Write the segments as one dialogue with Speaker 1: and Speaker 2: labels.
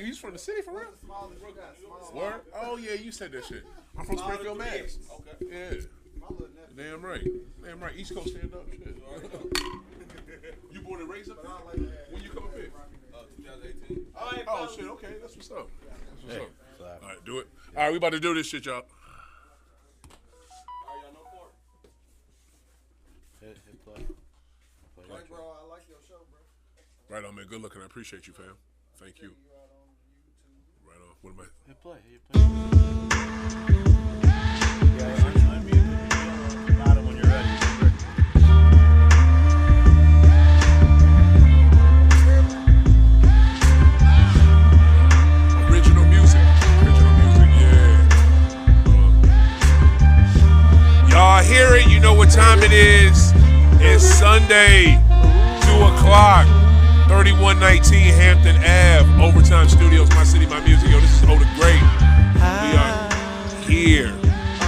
Speaker 1: you from the city for real? Word? Oh yeah, you said that shit. I'm from Springfield, Mass. Okay. Yeah. Damn right. Damn right. East Coast stand up. Shit. You born and raised up there? When you come up here?
Speaker 2: 2018.
Speaker 1: Oh shit. Okay, that's what's up. That's what's up. All right, do it. All right, we about to do this shit, y'all.
Speaker 3: Hit play.
Speaker 2: Like, bro, I like your show, bro.
Speaker 1: Right on, man. Good looking. I appreciate you, fam. Thank you. Right on. What am I?
Speaker 3: Hit play. Yeah, unmute the bottom when you're ready.
Speaker 1: Original music, yeah. Y'all hear it? You know what time it is. It's Sunday, 2 o'clock, 3119 Hampton Ave, Overtime Studios, My City, My Music. Yo, this is Oda Great. We are here,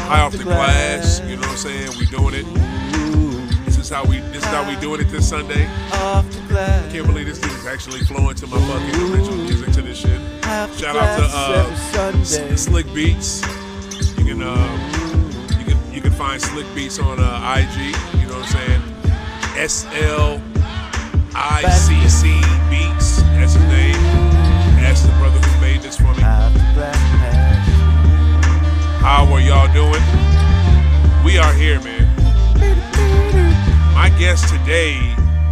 Speaker 1: high off the glass. You know what I'm saying? We doing it. This is how we doing it this Sunday. I can't believe this dude is actually flowing to my fucking original music to this shit. Shout out to Slick Beats. You can find Slick Beats on IG. You know what I'm saying? SLICC Beats. That's his name. That's the brother who made this for me. How are y'all doing? We are here, man. My guest today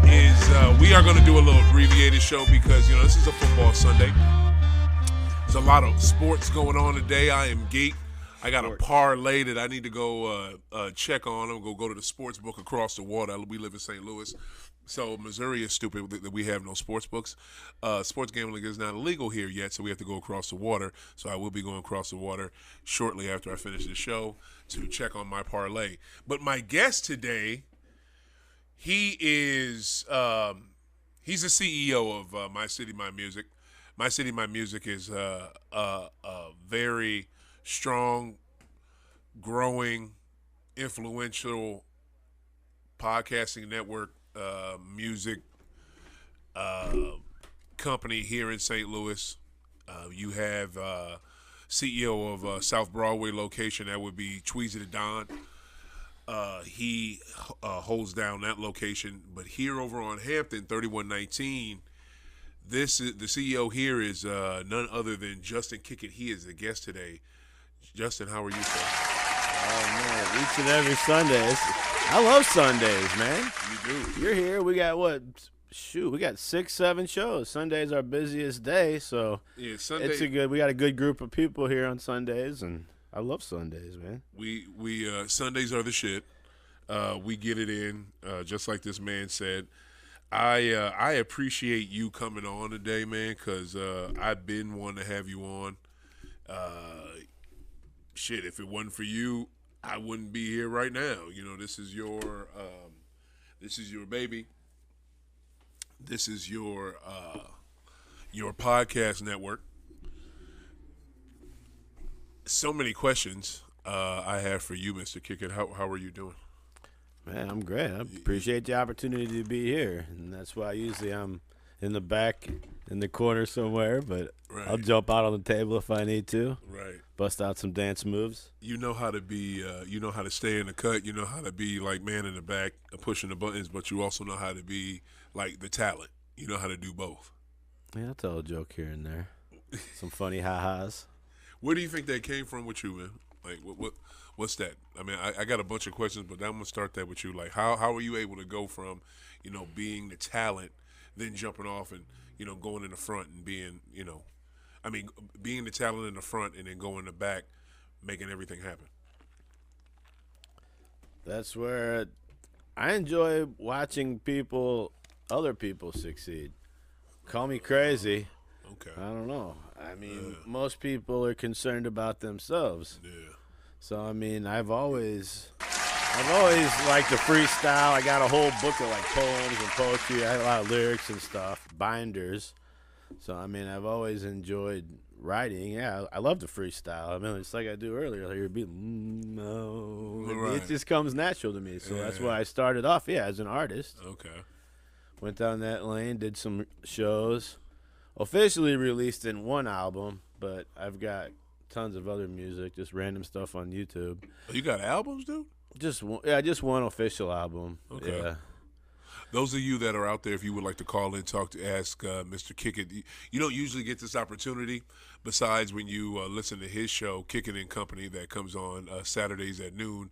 Speaker 1: is we are going to do a little abbreviated show because this is a football Sunday. There's a lot of sports going on today. I am geeked. I got a parlay that I need to go check on. I'm going to go to the sports book across the water. We live in St. Louis. So Missouri is stupid that we have no sports books. Sports gambling is not illegal here yet, so we have to go across the water. So I will be going across the water shortly after I finish the show to check on my parlay. But my guest today, he is he's the CEO of My City, My Music. My City, My Music is a very strong, growing, influential podcasting network, music company here in St. Louis. You have CEO of South Broadway location, that would be Tweezy the Don. He holds down that location, but here over on Hampton, 3119. This is the CEO here is none other than Justin Kickett. He is the guest today. Justin, how are you, sir?
Speaker 3: Oh man, each and every Sunday. I love Sundays, man.
Speaker 1: You do.
Speaker 3: You're here. We got what? Shoot, we got 6-7 shows. Sunday's our busiest day, so
Speaker 1: yeah, Sunday.
Speaker 3: We got a good group of people here on Sundays, and I love Sundays, man.
Speaker 1: We Sundays are the shit. We get it in, just like this man said. I appreciate you coming on today, man, because I've been wanting to have you on. Shit, if it wasn't for you, I wouldn't be here right now. This is your baby. This is your podcast network. So many questions I have for you, Mr. Kickett. How are you doing?
Speaker 3: Man, I'm great. I appreciate the opportunity to be here, and that's why usually I'm in the back, in the corner somewhere, but right. I'll jump out on the table if I need to.
Speaker 1: Right.
Speaker 3: Bust out some dance moves.
Speaker 1: You know how to be, you know how to stay in the cut. You know how to be like man in the back, pushing the buttons, but you also know how to be like the talent. You know how to do both.
Speaker 3: Yeah, I'll tell a joke here and there. Some funny ha-has.
Speaker 1: Where do you think that came from with you, man? Like, what's that? I mean, I got a bunch of questions, but I'm going to start that with you. Like, how were you able to go from, being the talent, then jumping off and, going in the front and being, being the talent in the front and then going in the back, making everything happen?
Speaker 3: That's where I enjoy watching other people succeed. Call me crazy.
Speaker 1: Okay.
Speaker 3: I don't know. I mean, most people are concerned about themselves.
Speaker 1: Yeah.
Speaker 3: So, I mean, I've always liked to freestyle. I got a whole book of, like, poems and poetry. I had a lot of lyrics and stuff, binders. So, I mean, I've always enjoyed writing. Yeah, I love to freestyle. I mean, it's like I do earlier. Like, you'd be, no.
Speaker 1: Right.
Speaker 3: It just comes natural to me. So that's why I started off, as an artist.
Speaker 1: Okay.
Speaker 3: Went down that lane, did some shows. officially released in one album, but I've got tons of other music, just random stuff on YouTube.
Speaker 1: You got albums, dude?
Speaker 3: Just one official album.
Speaker 1: Okay.
Speaker 3: Yeah.
Speaker 1: Those of you that are out there, if you would like to call in, ask Mr. Kickett. You don't usually get this opportunity besides when you listen to his show, Kickin and Company, that comes on Saturdays at noon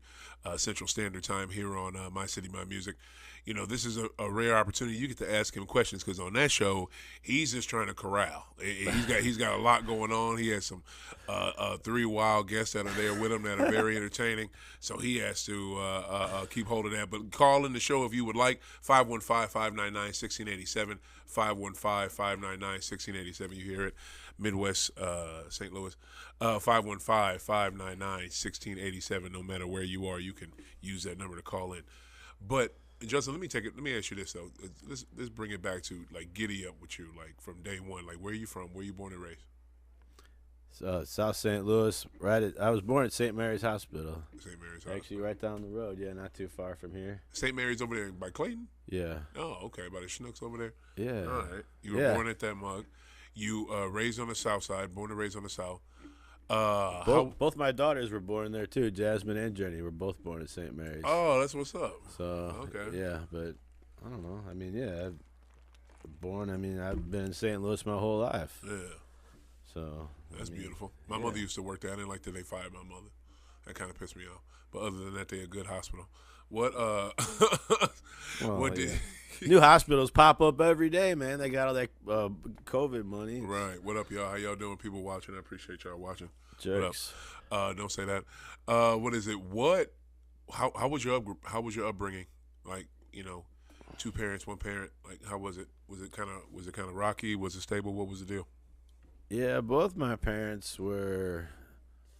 Speaker 1: Central Standard Time here on My City, My Music. You know, this is a rare opportunity. You get to ask him questions because on that show, he's just trying to corral. He's got a lot going on. He has some 3 wild guests that are there with him that are very entertaining. So he has to keep hold of that. But call in the show if you would like, 515-599-1687, 515-599-1687. You hear it, Midwest St. Louis, 515-599-1687. No matter where you are, you can use that number to call in. But Justin, let me ask you this though. Let's bring it back to like giddy up with you, like from day one. Like where are you from? Where you born and raised?
Speaker 3: South St. Louis. I was born at St. Mary's Hospital.
Speaker 1: St. Mary's
Speaker 3: Hospital. Actually, right down the road. Yeah, not too far from here.
Speaker 1: St. Mary's over there by Clayton.
Speaker 3: Yeah.
Speaker 1: Oh, okay. By the Schnooks over there.
Speaker 3: Yeah.
Speaker 1: All right. You were born at that mug. You raised on the South Side. Born and raised on the South.
Speaker 3: Both my daughters were born there too. Jasmine and Jenny were both born at St. Mary's.
Speaker 1: Oh, that's what's up.
Speaker 3: So
Speaker 1: okay,
Speaker 3: yeah, but I don't know. I mean, yeah, I've been in St. Louis my whole life.
Speaker 1: Yeah.
Speaker 3: So
Speaker 1: that's beautiful. My mother used to work there. I didn't like that they fired my mother. That kind of pissed me off. But other than that, they're a good hospital. What? What did?
Speaker 3: New hospitals pop up every day, man. They got all that COVID money.
Speaker 1: Right. What up, y'all? How y'all doing? People watching, I appreciate y'all watching.
Speaker 3: Jerks.
Speaker 1: What up? Don't say that. What is it? How was your upbringing? Like, you know, 2 parents, 1 parent. Like, how was it? Was it kind of rocky? Was it stable? What was the deal?
Speaker 3: Yeah, both my parents were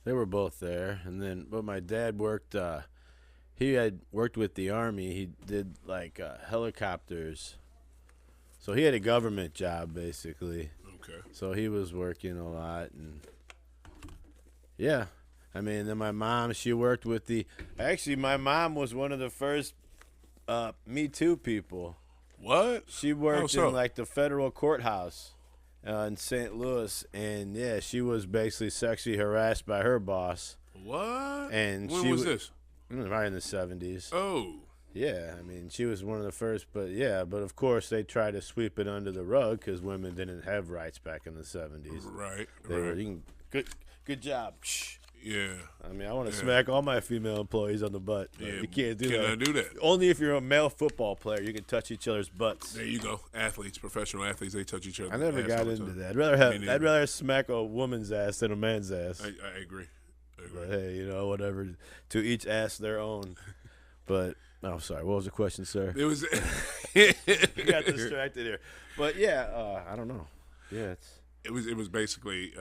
Speaker 3: both there, but my dad worked. He had worked with the Army. He did like helicopters. So he had a government job basically.
Speaker 1: Okay.
Speaker 3: So he was working a lot, and yeah. I mean, then my mom, she worked with my mom was one of the first Me Too people.
Speaker 1: What?
Speaker 3: She worked in like the federal courthouse in St. Louis, and yeah, she was basically sexually harassed by her boss.
Speaker 1: What?
Speaker 3: And
Speaker 1: when was this?
Speaker 3: Right in the 70s.
Speaker 1: Oh.
Speaker 3: Yeah, I mean, she was one of the first, but of course they tried to sweep it under the rug because women didn't have rights back in the 70s.
Speaker 1: Right.
Speaker 3: Good job.
Speaker 1: Yeah.
Speaker 3: I mean, I want to smack all my female employees on the butt. But you can't do that.
Speaker 1: Cannot do that.
Speaker 3: Only if you're a male football player, you can touch each other's butts.
Speaker 1: There you go. Athletes, professional athletes, they touch each other.
Speaker 3: I never got into that. I'd rather smack a woman's ass than a man's ass.
Speaker 1: I agree.
Speaker 3: But hey, whatever. To each ass their own. But sorry. What was the question, sir?
Speaker 1: It was.
Speaker 3: You got distracted here. But yeah, I don't know. Yeah,
Speaker 1: It was basically.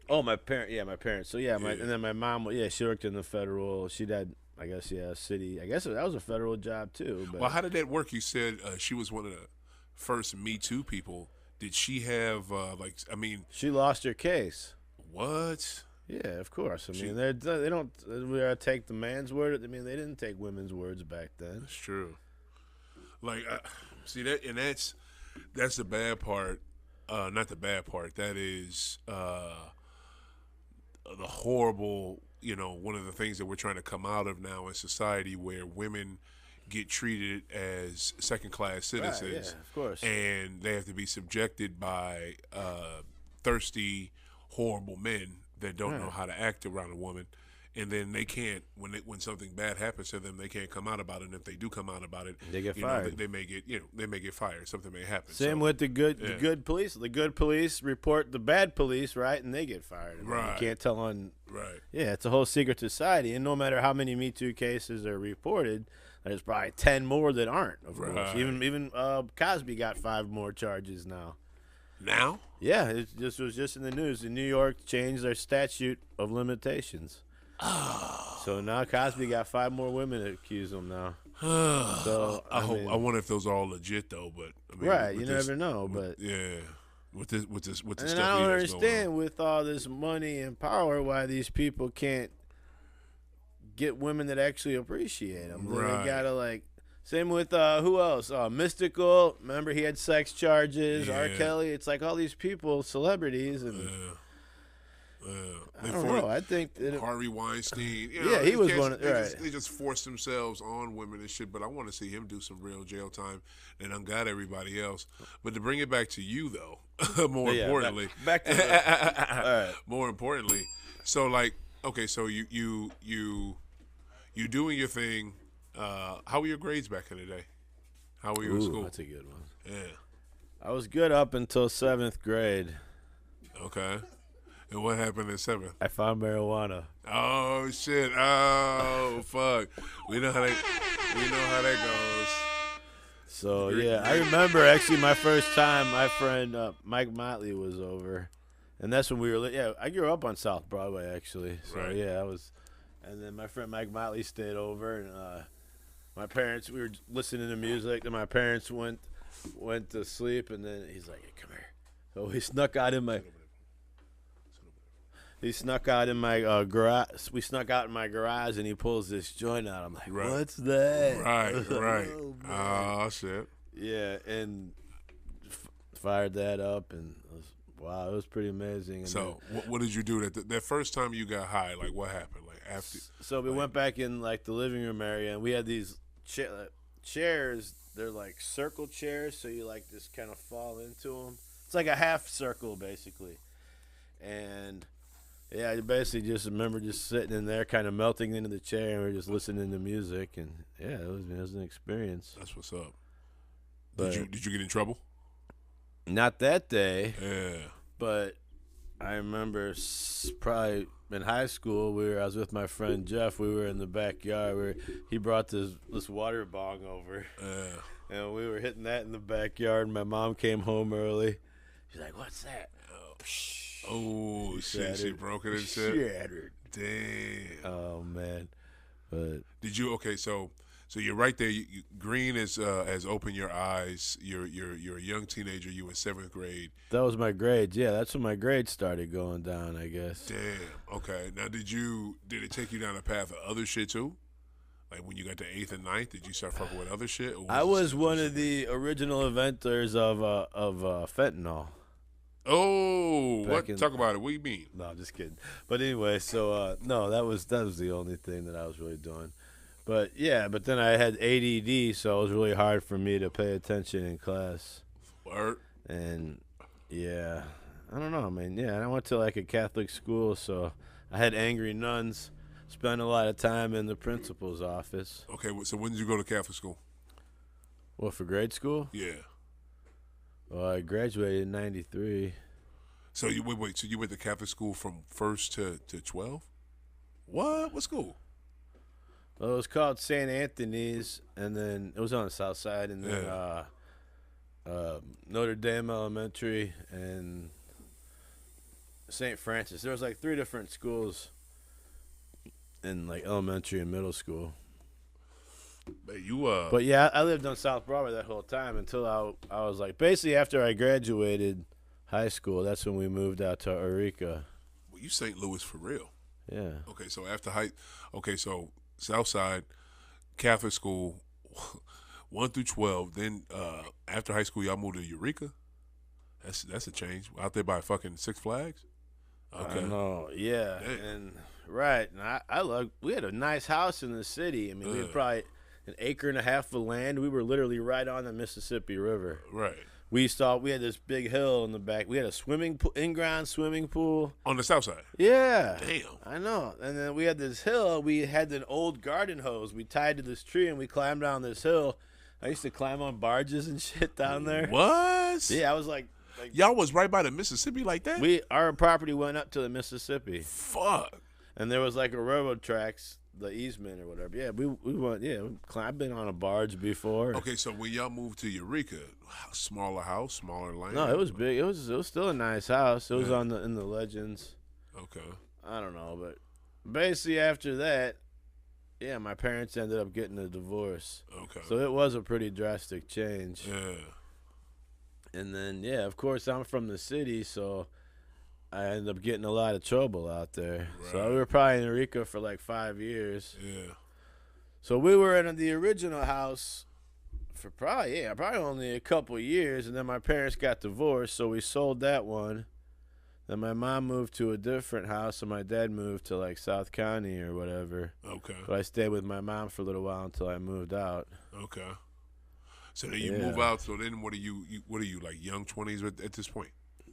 Speaker 3: My parent. Yeah, my parents. So and then my mom. Yeah, she worked in the federal. She did, I guess, city. I guess that was a federal job too. But.
Speaker 1: Well, how did that work? You said she was one of the first Me Too people. Did she have
Speaker 3: She lost her case.
Speaker 1: What?
Speaker 3: Yeah, of course. I mean, they don't take the man's word. I mean, they didn't take women's words back then.
Speaker 1: That's true. Like, see that, and that's the bad part. Not the bad part. That is the horrible. One of the things that we're trying to come out of now in society, where women get treated as second-class citizens,
Speaker 3: right, yeah, of course,
Speaker 1: and they have to be subjected by thirsty, horrible men that don't know how to act around a woman, and then they can't when something bad happens to them, they can't come out about it. And if they do come out about it,
Speaker 3: they get fired.
Speaker 1: They may get fired. Something may happen.
Speaker 3: Same with the good police. The good police report the bad police, right, and they get fired. I mean,
Speaker 1: right.
Speaker 3: You can't tell on.
Speaker 1: Right.
Speaker 3: Yeah, it's a whole secret society, and no matter how many Me Too cases are reported, there's probably 10 more that aren't. Of course, even Cosby got 5 more charges now.
Speaker 1: Now?
Speaker 3: Yeah, this was just in the news. In New York, changed their statute of limitations.
Speaker 1: Oh.
Speaker 3: So now Cosby got 5 more women that accuse him now. So
Speaker 1: I wonder if those are all legit though. But
Speaker 3: right, you never know. But
Speaker 1: with this
Speaker 3: and
Speaker 1: stuff.
Speaker 3: I don't understand with all this money and power why these people can't get women that actually appreciate them.
Speaker 1: Right.
Speaker 3: They gotta Same with who else? Mystical. Remember, he had sex charges.
Speaker 1: Yeah.
Speaker 3: R. Kelly. It's like all these people, celebrities, and I don't know. I think that
Speaker 1: Harvey Weinstein.
Speaker 3: Yeah, he was one of- right.
Speaker 1: They just forced themselves on women and shit. But I want to see him do some real jail time and ungot everybody else. But to bring it back to you, though, more importantly,
Speaker 3: back to the, all right.
Speaker 1: more importantly, so like, okay, so you doing your thing. How were your grades back in the day? How were you in school?
Speaker 3: That's a good one.
Speaker 1: Yeah.
Speaker 3: I was good up until 7th grade.
Speaker 1: Okay. And what happened in 7th?
Speaker 3: I found marijuana.
Speaker 1: Oh shit! Oh fuck! We know how that goes.
Speaker 3: So yeah, I remember actually my first time. My friend Mike Motley was over, and that's when we were. Yeah, I grew up on South Broadway actually. So
Speaker 1: Right.
Speaker 3: yeah, I was. And then my friend Mike Motley stayed over, and my parents. We were listening to music, and my parents went to sleep, and then he's like, "Hey, come here." So he snuck out in my. He snuck out in my garage. We snuck out in my garage, and he pulls this joint out. I'm like,
Speaker 1: Right.
Speaker 3: "What's that?"
Speaker 1: Right.
Speaker 3: Oh,
Speaker 1: Oh shit!
Speaker 3: yeah, and fired that up, and it was pretty amazing. And
Speaker 1: So what did you do that first time you got high? Like what happened? Like after?
Speaker 3: so we went back in like the living room area, and we had these chairs. They're like circle chairs, so you like just kind of fall into them. It's like a half circle basically, and. Yeah, I basically just remember just sitting in there, kind of melting into the chair, and we were just listening to music, and yeah, it was an experience.
Speaker 1: That's what's up.
Speaker 3: But
Speaker 1: Did you get in trouble?
Speaker 3: not that day,
Speaker 1: Yeah.
Speaker 3: but I remember probably in high school, I was with my friend Jeff. We were in the backyard where he brought this water bong over,
Speaker 1: Yeah.
Speaker 3: and we were hitting that in the backyard. And my mom came home early. She's like, "What's that?"
Speaker 1: Oh shit! She broke it and shit.
Speaker 3: Shattered.
Speaker 1: Damn.
Speaker 3: Oh man, but
Speaker 1: Did you? Okay, so you're right there. Green has opened your eyes. You're a young teenager. You in 7th grade.
Speaker 3: that was my grades. Yeah, that's when my grades started going down, I guess.
Speaker 1: Damn. Okay. Now, did it take you down a path of other shit too? Like when you got to 8th and 9th, did you start fucking with other shit? Or
Speaker 3: I was one of the original inventors of fentanyl.
Speaker 1: Oh,
Speaker 3: Back
Speaker 1: what? Talk about it. What do you mean?
Speaker 3: No, I'm just kidding. But anyway, so no, that was the only thing that I was really doing. But yeah, but then I had ADD, so it was really hard for me to pay attention in class.
Speaker 1: Word.
Speaker 3: And yeah, I don't know, man. Yeah, and I went to like a Catholic school, so I had angry nuns. Spent a lot of time in the principal's office.
Speaker 1: Okay, so when did you go to Catholic school?
Speaker 3: Well, for grade school?
Speaker 1: Yeah.
Speaker 3: Well, I graduated in '93.
Speaker 1: So you wait. So you went to Catholic school from 1st to 12? What? What school?
Speaker 3: Well, it was called St. Anthony's, and then it was on the south side, and then Notre Dame Elementary and St. Francis. There was like 3 different schools in like elementary and middle school. But yeah, I lived on South Broadway that whole time until I was like, basically after I graduated high school, that's when we moved out to Eureka.
Speaker 1: Well, you St. Louis for real.
Speaker 3: Yeah.
Speaker 1: Okay, so so South Side Catholic school 1 through 12. Then after high school, y'all moved to Eureka. That's a change. Out there by fucking Six Flags. Okay.
Speaker 3: I know. Yeah.
Speaker 1: Damn.
Speaker 3: And right. And we had a nice house in the city. I mean, we had probably an acre and a half of land. We were literally right on the Mississippi River.
Speaker 1: Right.
Speaker 3: We had this big hill in the back. We had a swimming pool, in-ground swimming pool.
Speaker 1: On the south side.
Speaker 3: Yeah.
Speaker 1: Damn.
Speaker 3: I know. And then we had this hill. We had an old garden hose we tied to this tree, and we climbed down this hill. I used to climb on barges and shit down there.
Speaker 1: What?
Speaker 3: Yeah, I was like
Speaker 1: y'all was right by the Mississippi like that?
Speaker 3: Our property went up to the Mississippi.
Speaker 1: Fuck.
Speaker 3: And there was like a railroad tracks, the easement or whatever. Yeah, we went. Yeah, I've been on a barge before.
Speaker 1: Okay, so when y'all moved to Eureka, smaller house, smaller land.
Speaker 3: No, it was big. It was still a nice house. It was in the Legends.
Speaker 1: Okay.
Speaker 3: I don't know, but basically after that, yeah, my parents ended up getting a divorce.
Speaker 1: Okay.
Speaker 3: So it was a pretty drastic change.
Speaker 1: Yeah.
Speaker 3: And then yeah, of course I'm from the city, so I ended up getting a lot of trouble out there.
Speaker 1: Right.
Speaker 3: So we were probably in Eureka for like 5 years.
Speaker 1: Yeah.
Speaker 3: So we were in the original house For probably only a couple years, and then my parents got divorced, so we sold that one. Then my mom moved to a different house, and my dad moved to like South County or whatever.
Speaker 1: Okay.
Speaker 3: But I stayed with my mom for a little while until I moved out.
Speaker 1: Okay. So then you move out. So then what are you like young 20s at this point?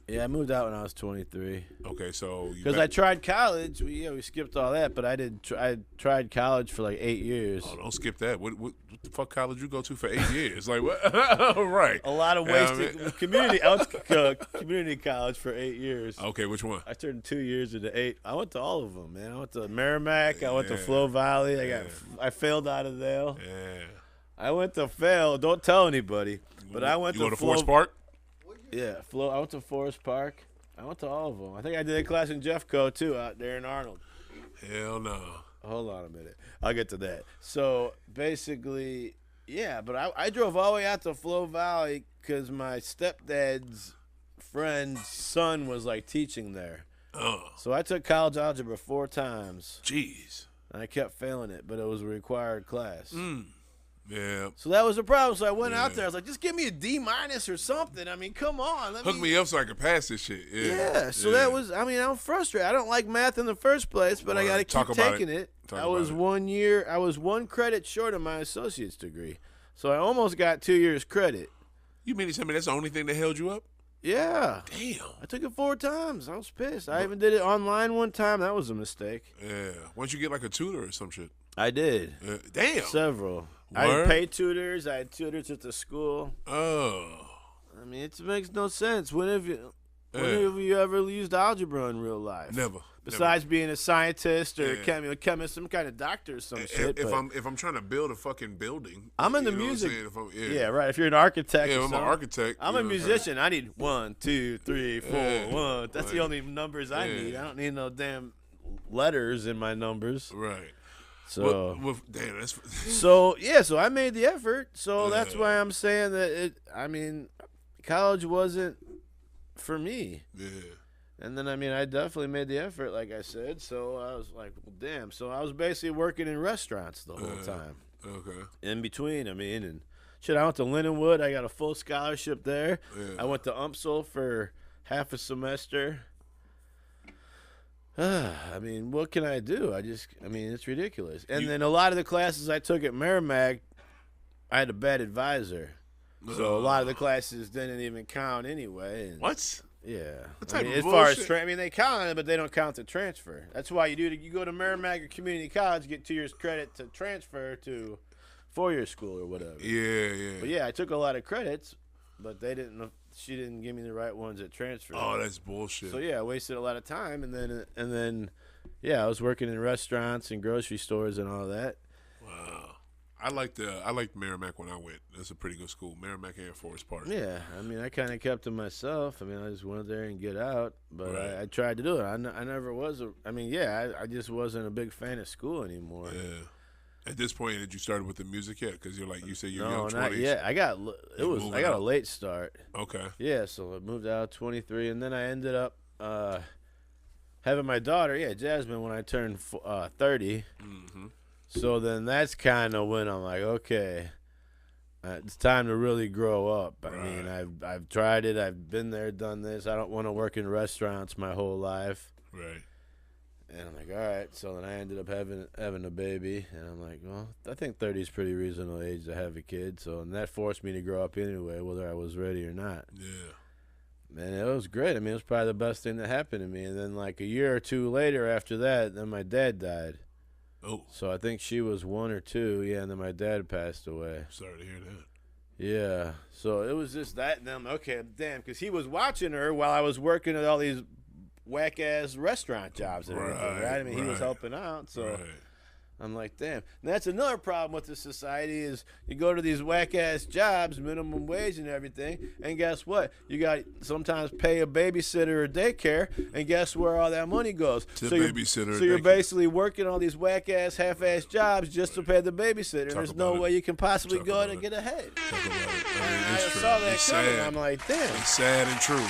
Speaker 3: Yeah, I moved out when I was 23.
Speaker 1: Okay, so
Speaker 3: because I tried college, we skipped all that, but I tried college for like 8 years.
Speaker 1: Oh, don't skip that. What the fuck college you go to for 8 years? Like what? Right.
Speaker 3: A lot of wasted community. I went to community college for 8 years.
Speaker 1: Okay, which one?
Speaker 3: I turned 2 years into 8. I went to all of them, man. I went to Merrimack. I went to Flo Valley. I failed out of there.
Speaker 1: Yeah.
Speaker 3: I went to fail. Don't tell anybody. But I went
Speaker 1: to Forest Park.
Speaker 3: Yeah, I went to Forest Park. I went to all of them. I think I did a class in Jeffco, too, out there in Arnold.
Speaker 1: Hell no.
Speaker 3: Hold on a minute. I'll get to that. So, basically, yeah, but I drove all the way out to Flo Valley because my stepdad's friend's son was, like, teaching there.
Speaker 1: Oh.
Speaker 3: So I took college algebra 4 times.
Speaker 1: Jeez.
Speaker 3: And I kept failing it, but it was a required class.
Speaker 1: Yeah.
Speaker 3: So that was the problem. So I went out there. I was like, just give me a D- or something. I mean, come on.
Speaker 1: Hook me up so I can pass this shit. Yeah.
Speaker 3: So that was, I mean, I'm frustrated. I don't like math in the first place, but I got to keep taking it. I was 1 credit short of my associate's degree. So I almost got 2 years credit.
Speaker 1: You mean to tell me that's the only thing that held you up?
Speaker 3: Yeah.
Speaker 1: Damn.
Speaker 3: I took it 4 times. I was pissed. I even did it online one time. That was a mistake.
Speaker 1: Yeah. Why don't you get like a tutor or some shit?
Speaker 3: I did.
Speaker 1: Damn.
Speaker 3: Several. I had paid tutors. I had tutors at the school.
Speaker 1: Oh.
Speaker 3: I mean, it makes no sense. When have you ever used algebra in real life?
Speaker 1: Never.
Speaker 3: Besides being a scientist or a chemist, some kind of doctor or some shit.
Speaker 1: If I'm trying to build a fucking building.
Speaker 3: I'm into music. Yeah, right. If you're an architect.
Speaker 1: Yeah, I'm an architect.
Speaker 3: I'm a musician. I need 1, 2, 3, 4, 1. That's the only numbers I need. I don't need no damn letters in my numbers.
Speaker 1: Right.
Speaker 3: So,
Speaker 1: damn, that's
Speaker 3: so I made the effort. So that's why I'm saying that college wasn't for me.
Speaker 1: Yeah.
Speaker 3: And then I definitely made the effort, like I said. So I was like, well, damn. So I was basically working in restaurants the whole time.
Speaker 1: Okay.
Speaker 3: In between, and shit. I went to Lindenwood. I got a full scholarship there.
Speaker 1: Yeah.
Speaker 3: I went to UMSL for half a semester. What can I do? It's ridiculous. And then a lot of the classes I took at Merrimack, I had a bad advisor. So a lot of the classes didn't even count anyway.
Speaker 1: What?
Speaker 3: Yeah.
Speaker 1: What type of
Speaker 3: as
Speaker 1: bullshit?
Speaker 3: far as they count it, but they don't count the transfer. That's why you go to Merrimack or community college, get 2 years credit to transfer to 4-year school or whatever.
Speaker 1: Yeah.
Speaker 3: But yeah, I took a lot of credits, but she didn't give me the right ones at transfer.
Speaker 1: Oh, that's bullshit.
Speaker 3: So yeah, I wasted a lot of time, and then I was working in restaurants and grocery stores and all that.
Speaker 1: Wow. I liked Merrimack when I went. That's a pretty good school, Merrimack and Forest Park.
Speaker 3: Yeah, I kind of kept to myself. I just went there and get out, but
Speaker 1: Right.
Speaker 3: I tried to do it. I never was. I just wasn't a big fan of school anymore.
Speaker 1: Yeah. At this point, had you started with the music yet? Because you said you're
Speaker 3: no,
Speaker 1: young 20s.
Speaker 3: not yet. I got a late start.
Speaker 1: Okay.
Speaker 3: Yeah, so I moved out at 23, and then I ended up having my daughter, Jasmine, when I turned 30.
Speaker 1: Mm-hmm.
Speaker 3: So then that's kind of when I'm like, okay, it's time to really grow up. I've tried it. I've been there, done this. I don't want to work in restaurants my whole life.
Speaker 1: Right.
Speaker 3: And I'm like, all right. So then I ended up having a baby, and I'm like, well, I think 30 is pretty reasonable age to have a kid. So and that forced me to grow up anyway, whether I was ready or not.
Speaker 1: Yeah.
Speaker 3: Man, it was great. It was probably the best thing that happened to me. And then like a year or two later after that, then my dad died.
Speaker 1: Oh.
Speaker 3: So I think she was 1 or 2, and then my dad passed away.
Speaker 1: Sorry to hear that.
Speaker 3: Yeah. So it was just that, and I'm okay, damn, because he was watching her while I was working at all these whack-ass restaurant jobs and everything, right? He was helping out, so I'm like, damn. And that's another problem with the society is you go to these whack-ass jobs, minimum wage and everything, and guess what? You got sometimes pay a babysitter or daycare, and guess where all that money goes?
Speaker 1: To babysitter.
Speaker 3: So you're basically working all these whack-ass, half-ass jobs just to pay the babysitter, and there's no way you can possibly go and get ahead.
Speaker 1: Talk about it.
Speaker 3: I saw that coming, I'm like, damn.
Speaker 1: It's sad and true.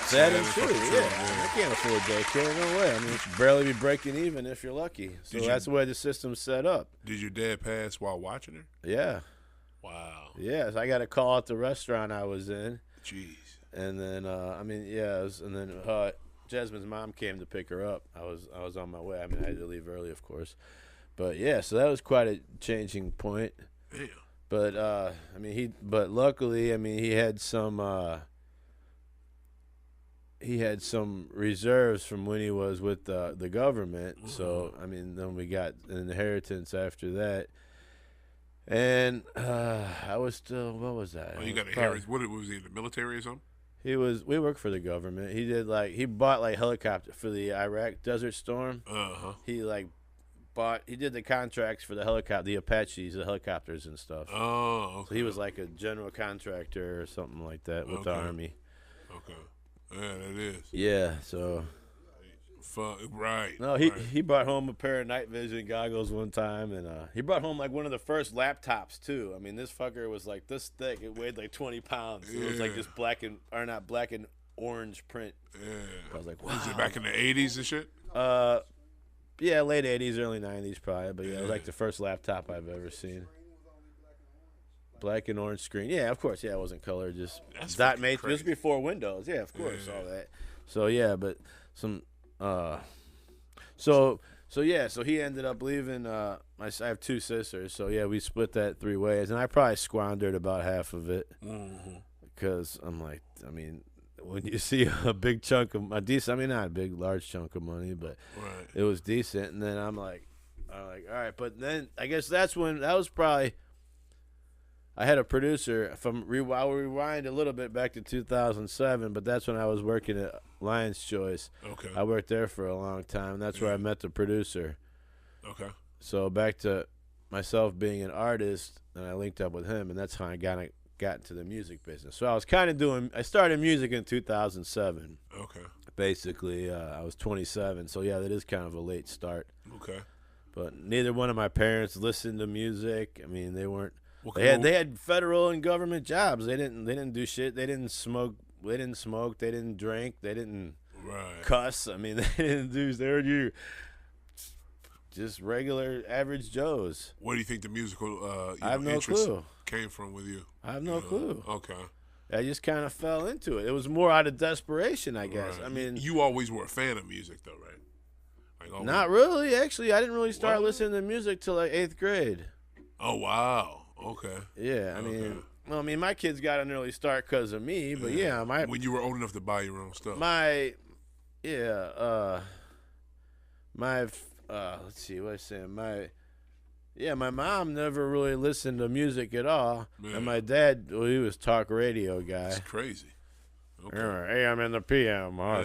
Speaker 3: Sad and true, yeah. I can't afford daycare, no way. It's barely be breaking even if you're lucky. So that's the way the system's set up.
Speaker 1: Did your dad pass while watching her?
Speaker 3: Yeah.
Speaker 1: Wow.
Speaker 3: Yeah, so I got a call at the restaurant I was in.
Speaker 1: Jeez.
Speaker 3: And then, and then Jasmine's mom came to pick her up. I was on my way. I mean, I had to leave early, of course. But yeah, so that was quite a changing point.
Speaker 1: Damn.
Speaker 3: But but luckily, I mean, he had some reserves from when he was with the government. Mm-hmm. So I mean, then we got an inheritance after that. And I was still, what was that?
Speaker 1: Oh, you got inheritance. What was he, in the military or something?
Speaker 3: We worked for the government. He bought like helicopter for the Iraq Desert Storm.
Speaker 1: Uh-huh.
Speaker 3: He did the contracts for the Apaches, the helicopters and stuff.
Speaker 1: Oh, okay.
Speaker 3: So he was like a general contractor or something like that with the Army.
Speaker 1: Okay. Yeah, that is.
Speaker 3: Yeah, so.
Speaker 1: Right.
Speaker 3: No, he brought home a pair of night vision goggles one time, and he brought home like one of the first laptops too. I mean, this fucker was like this thick. It weighed like 20 pounds.
Speaker 1: Yeah.
Speaker 3: It was like this black and orange print.
Speaker 1: Yeah.
Speaker 3: I was like, wow.
Speaker 1: Was it back in the 80s and shit?
Speaker 3: Yeah, late 80s, early 90s probably. But yeah, it was like the first laptop I've ever seen. Black and orange screen. Yeah, of course. Yeah, it wasn't color. Just dot matrix. This was before Windows. Yeah, of course. Yeah. All that. So yeah, but some. So he ended up leaving. I have two sisters, so yeah, we split that 3 ways, and I probably squandered about half of it because I'm like, I mean, when you see a big chunk of not a big large chunk of money, but it was decent, and then I'm like, all right, but then I guess that was probably. I had a producer I'll rewind a little bit back to 2007, but that's when I was working at Lion's Choice. Okay. I worked there for a long time, and that's where I met the producer. Okay. So back to myself being an artist, and I linked up with him, and that's how I got into the music business. So I started music in 2007. Okay. Basically, I was 27, so yeah, that is kind of a late start. Okay. But neither one of my parents listened to music. I mean, they weren't. They had federal and government jobs. They didn't do shit. They didn't smoke. They didn't drink. They didn't cuss. I mean, they didn't do. They were just regular average Joes.
Speaker 1: Where do you think the musical
Speaker 3: I have no clue.
Speaker 1: Came from with you?
Speaker 3: I have no clue.
Speaker 1: Okay.
Speaker 3: I just kind of fell into it. It was more out of desperation, I guess. Right. I mean,
Speaker 1: you always were a fan of music, though, right? Like
Speaker 3: not really. Actually, I didn't really start listening to music till like 8th grade.
Speaker 1: Oh wow. Okay.
Speaker 3: Yeah, I mean, my kids got an early start because of me, but
Speaker 1: when you were old enough to buy your own stuff.
Speaker 3: Let's see what I was saying. My mom never really listened to music at all, and my dad, he was talk radio guy.
Speaker 1: That's crazy. Okay.
Speaker 3: AM and the PM.
Speaker 1: No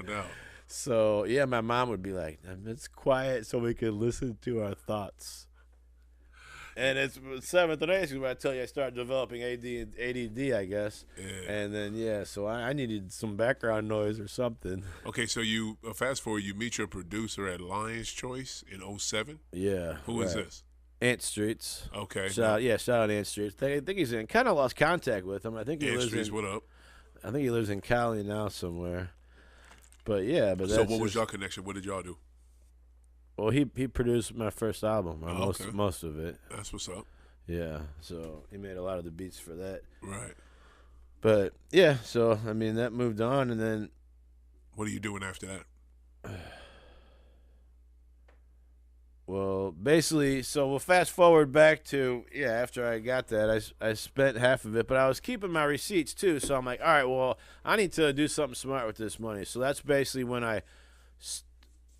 Speaker 1: doubt.
Speaker 3: So yeah, my mom would be like, "It's quiet so we can listen to our thoughts." And it's 7th and 8th when I tell you I started developing ADD, I guess. Yeah. And then, so I needed some background noise or something.
Speaker 1: Okay, so you fast forward, you meet your producer at Lion's Choice in 07?
Speaker 3: Yeah.
Speaker 1: Who is this?
Speaker 3: Ant Streets.
Speaker 1: Okay.
Speaker 3: Shout out Ant Streets. I think he's in. Kind of lost contact with him. I think he
Speaker 1: Ant
Speaker 3: lives
Speaker 1: Streets,
Speaker 3: in.
Speaker 1: What up?
Speaker 3: I think he lives in Cali now somewhere. But yeah, but
Speaker 1: so what was your connection? What did y'all do?
Speaker 3: Well, he produced my first album, most of it.
Speaker 1: That's what's up.
Speaker 3: Yeah, so he made a lot of the beats for that.
Speaker 1: Right.
Speaker 3: But yeah, so I mean that moved on, and then.
Speaker 1: What are you doing after that?
Speaker 3: Well, basically, so we'll fast forward back to after I got that, I spent half of it, but I was keeping my receipts too. So I'm like, all right, well, I need to do something smart with this money. So that's basically when I.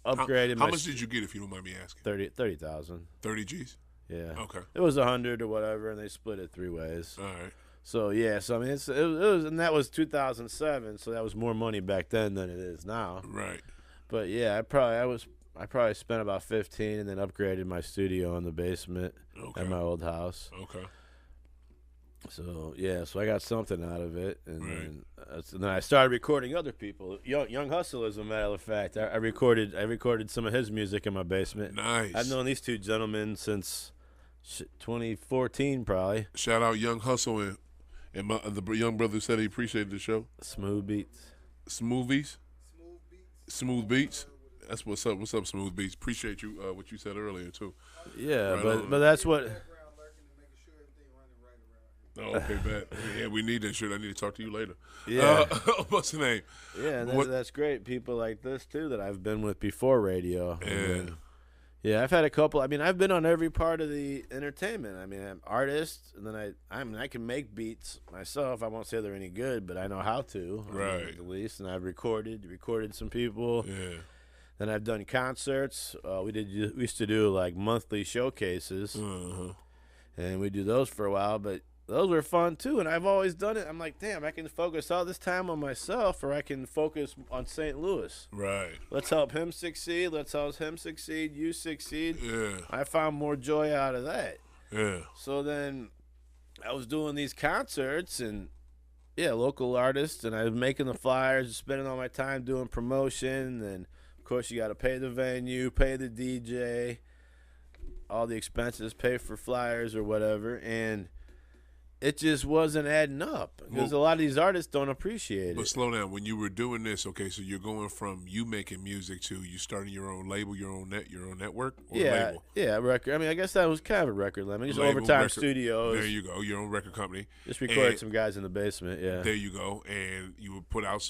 Speaker 3: Upgraded.
Speaker 1: How much did you get, if you don't mind me asking?
Speaker 3: 30,000.
Speaker 1: 30 G's.
Speaker 3: Yeah.
Speaker 1: Okay.
Speaker 3: It was 100 or whatever, and they split it 3 ways.
Speaker 1: All right.
Speaker 3: So I mean, it was, and that was 2007, so that was more money back then than it is now.
Speaker 1: Right.
Speaker 3: But yeah, I probably spent about 15, and then upgraded my studio in the basement at my old house. Okay. So so I got something out of it, and then I started recording other people. Young Hustle, as a matter of fact, I recorded some of his music in my basement.
Speaker 1: Nice.
Speaker 3: I've known these two gentlemen since 2014, probably.
Speaker 1: Shout out Young Hustle and the young brother said he appreciated the show.
Speaker 3: Smooth Beats.
Speaker 1: Smooth Beats. That's what's up. What's up, Smooth Beats? Appreciate you what you said earlier too.
Speaker 3: Yeah, right but that's what.
Speaker 1: Oh, okay, bet. Yeah, we need that shit. I need to talk to you later.
Speaker 3: Yeah.
Speaker 1: What's the name?
Speaker 3: Yeah, and that's great. People like this, too, that I've been with before radio.
Speaker 1: Yeah.
Speaker 3: I've had a couple. I mean, I've been on every part of the entertainment. I mean, I'm artist, and then I can make beats myself. I won't say they're any good, but I know how to.
Speaker 1: Right.
Speaker 3: At least, and I've recorded some people.
Speaker 1: Yeah.
Speaker 3: Then I've done concerts. We used to do like monthly showcases, and we do those for a while. But those were fun too, and I've always done it. I'm like, damn, I can focus all this time on myself, or I can focus on St. Louis.
Speaker 1: Right.
Speaker 3: Let's help him succeed. Let's help him succeed. You succeed.
Speaker 1: Yeah.
Speaker 3: I found more joy out of that.
Speaker 1: Yeah.
Speaker 3: So then I was doing these concerts and, local artists, and I was making the flyers, spending all my time doing promotion. And, of course, you got to pay the venue, pay the DJ, all the expenses, pay for flyers or whatever. And it just wasn't adding up because a lot of these artists don't appreciate it.
Speaker 1: But slow down. When you were doing this, okay, so you're going from you making music to you starting your own label, your own network, or label?
Speaker 3: Yeah, record. I mean, I guess that was kind of a record label. Just
Speaker 1: Label,
Speaker 3: Overtime
Speaker 1: record.
Speaker 3: Studios.
Speaker 1: There you go, your own record company.
Speaker 3: Just recorded some guys in the basement. Yeah.
Speaker 1: There you go, and you would put out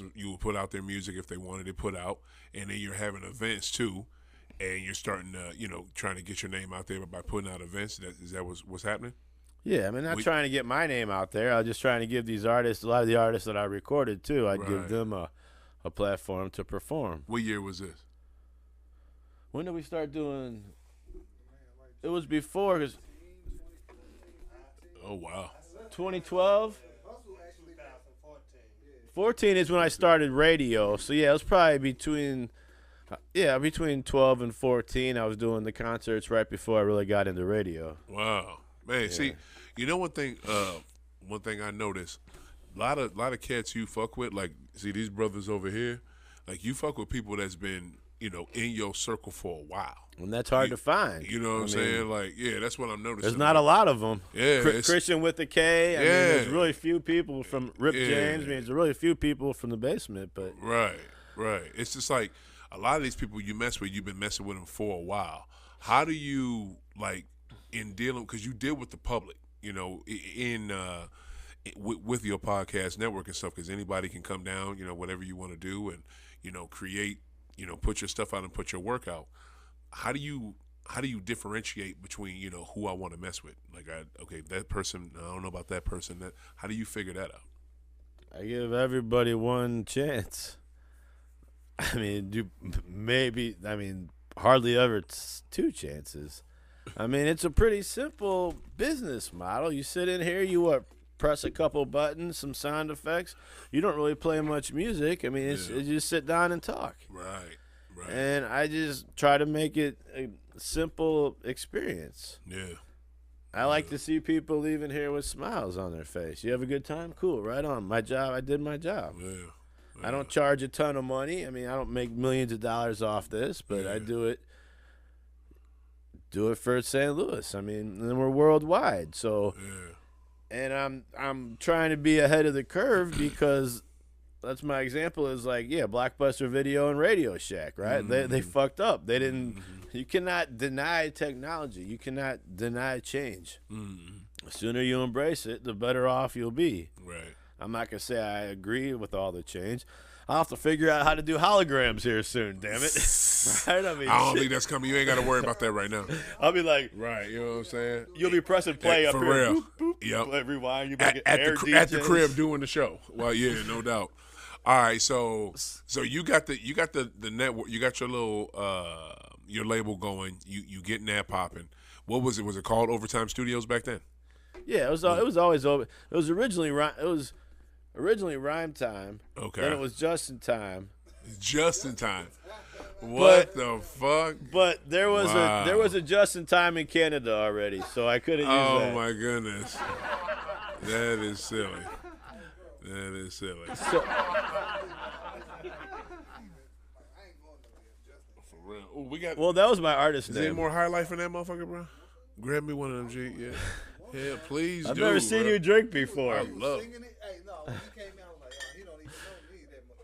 Speaker 1: their music if they wanted it put out, and then you're having events too, and you're starting to trying to get your name out there by putting out events. Is that what's happening?
Speaker 3: Yeah, I mean, not trying to get my name out there. I was just trying to give these artists, a lot of the artists that I recorded too, I'd give them a platform to perform.
Speaker 1: What year was this?
Speaker 3: When did we start doing? It was before, cause
Speaker 1: oh wow,
Speaker 3: 2012. 14 is when I started radio. So yeah, it was probably between 12 and 14. I was doing the concerts right before I really got into radio.
Speaker 1: Wow. Man, see, you know one thing I noticed, a lot of cats you fuck with, like, see these brothers over here, like you fuck with people that's been, in your circle for a while. And
Speaker 3: that's hard to find.
Speaker 1: You know what I'm saying? Like, yeah, that's what I'm noticing.
Speaker 3: There's not a lot of them.
Speaker 1: Yeah.
Speaker 3: Christian with the K. I mean, there's really few people from Rip James. I mean, there's really few people from the basement. But
Speaker 1: Right. It's just like a lot of these people you mess with, you've been messing with them for a while. How do you, like, in dealing, because you deal with the public, with your podcast network and stuff, because anybody can come down, whatever you want to do, and create, put your stuff out and put your work out. How do you differentiate between who I want to mess with? Like, that person, I don't know about that person. How do you figure that out?
Speaker 3: I give everybody one chance. I mean, hardly ever two chances. I mean, it's a pretty simple business model. You sit in here, you press a couple buttons, some sound effects. You don't really play much music. I mean, it's just sit down and talk.
Speaker 1: Right.
Speaker 3: And I just try to make it a simple experience.
Speaker 1: Yeah.
Speaker 3: I like to see people leaving here with smiles on their face. You have a good time? Cool, right on. I did my job.
Speaker 1: Yeah.
Speaker 3: I don't charge a ton of money. I mean, I don't make millions of dollars off this, but I do it for St. Louis. I mean, and we're worldwide. So, and I'm trying to be ahead of the curve because that's my example is like, Blockbuster Video and Radio Shack, right? They fucked up. They didn't. You cannot deny technology. You cannot deny change. The sooner you embrace it, the better off you'll be.
Speaker 1: Right.
Speaker 3: I'm not gonna say I agree with all the change. I'll have to figure out how to do holograms here soon, damn it. Right? I mean,
Speaker 1: I don't think that's coming. You ain't got to worry about that right now.
Speaker 3: I'll be like,
Speaker 1: right, you know what I'm saying?
Speaker 3: You'll be pressing play up
Speaker 1: for
Speaker 3: here.
Speaker 1: real.
Speaker 3: Boop, boop,
Speaker 1: yep.
Speaker 3: Play, rewind. You
Speaker 1: at the crib doing the show. Well, yeah, no doubt. All right, so you got the network. You got your little your label going. You getting that popping. What was it? Was it called Overtime Studios back then?
Speaker 3: Yeah, it was always over. It was originally Rhyme Time.
Speaker 1: Okay.
Speaker 3: Then it was Justin Time.
Speaker 1: Justin Time. What the fuck?
Speaker 3: But there was a Justin Time in Canada already, so I couldn't use that.
Speaker 1: Oh my goodness. That is silly.
Speaker 3: So,
Speaker 1: for real. Ooh, we got.
Speaker 3: Well, that was my artist name.
Speaker 1: Is there any more high life in that motherfucker, bro? Grab me one of them, G. Yeah. Yeah, please.
Speaker 3: I've never seen you drink before.
Speaker 1: I love.
Speaker 2: Hey, no, when he came out, I was like, he don't even know me that much.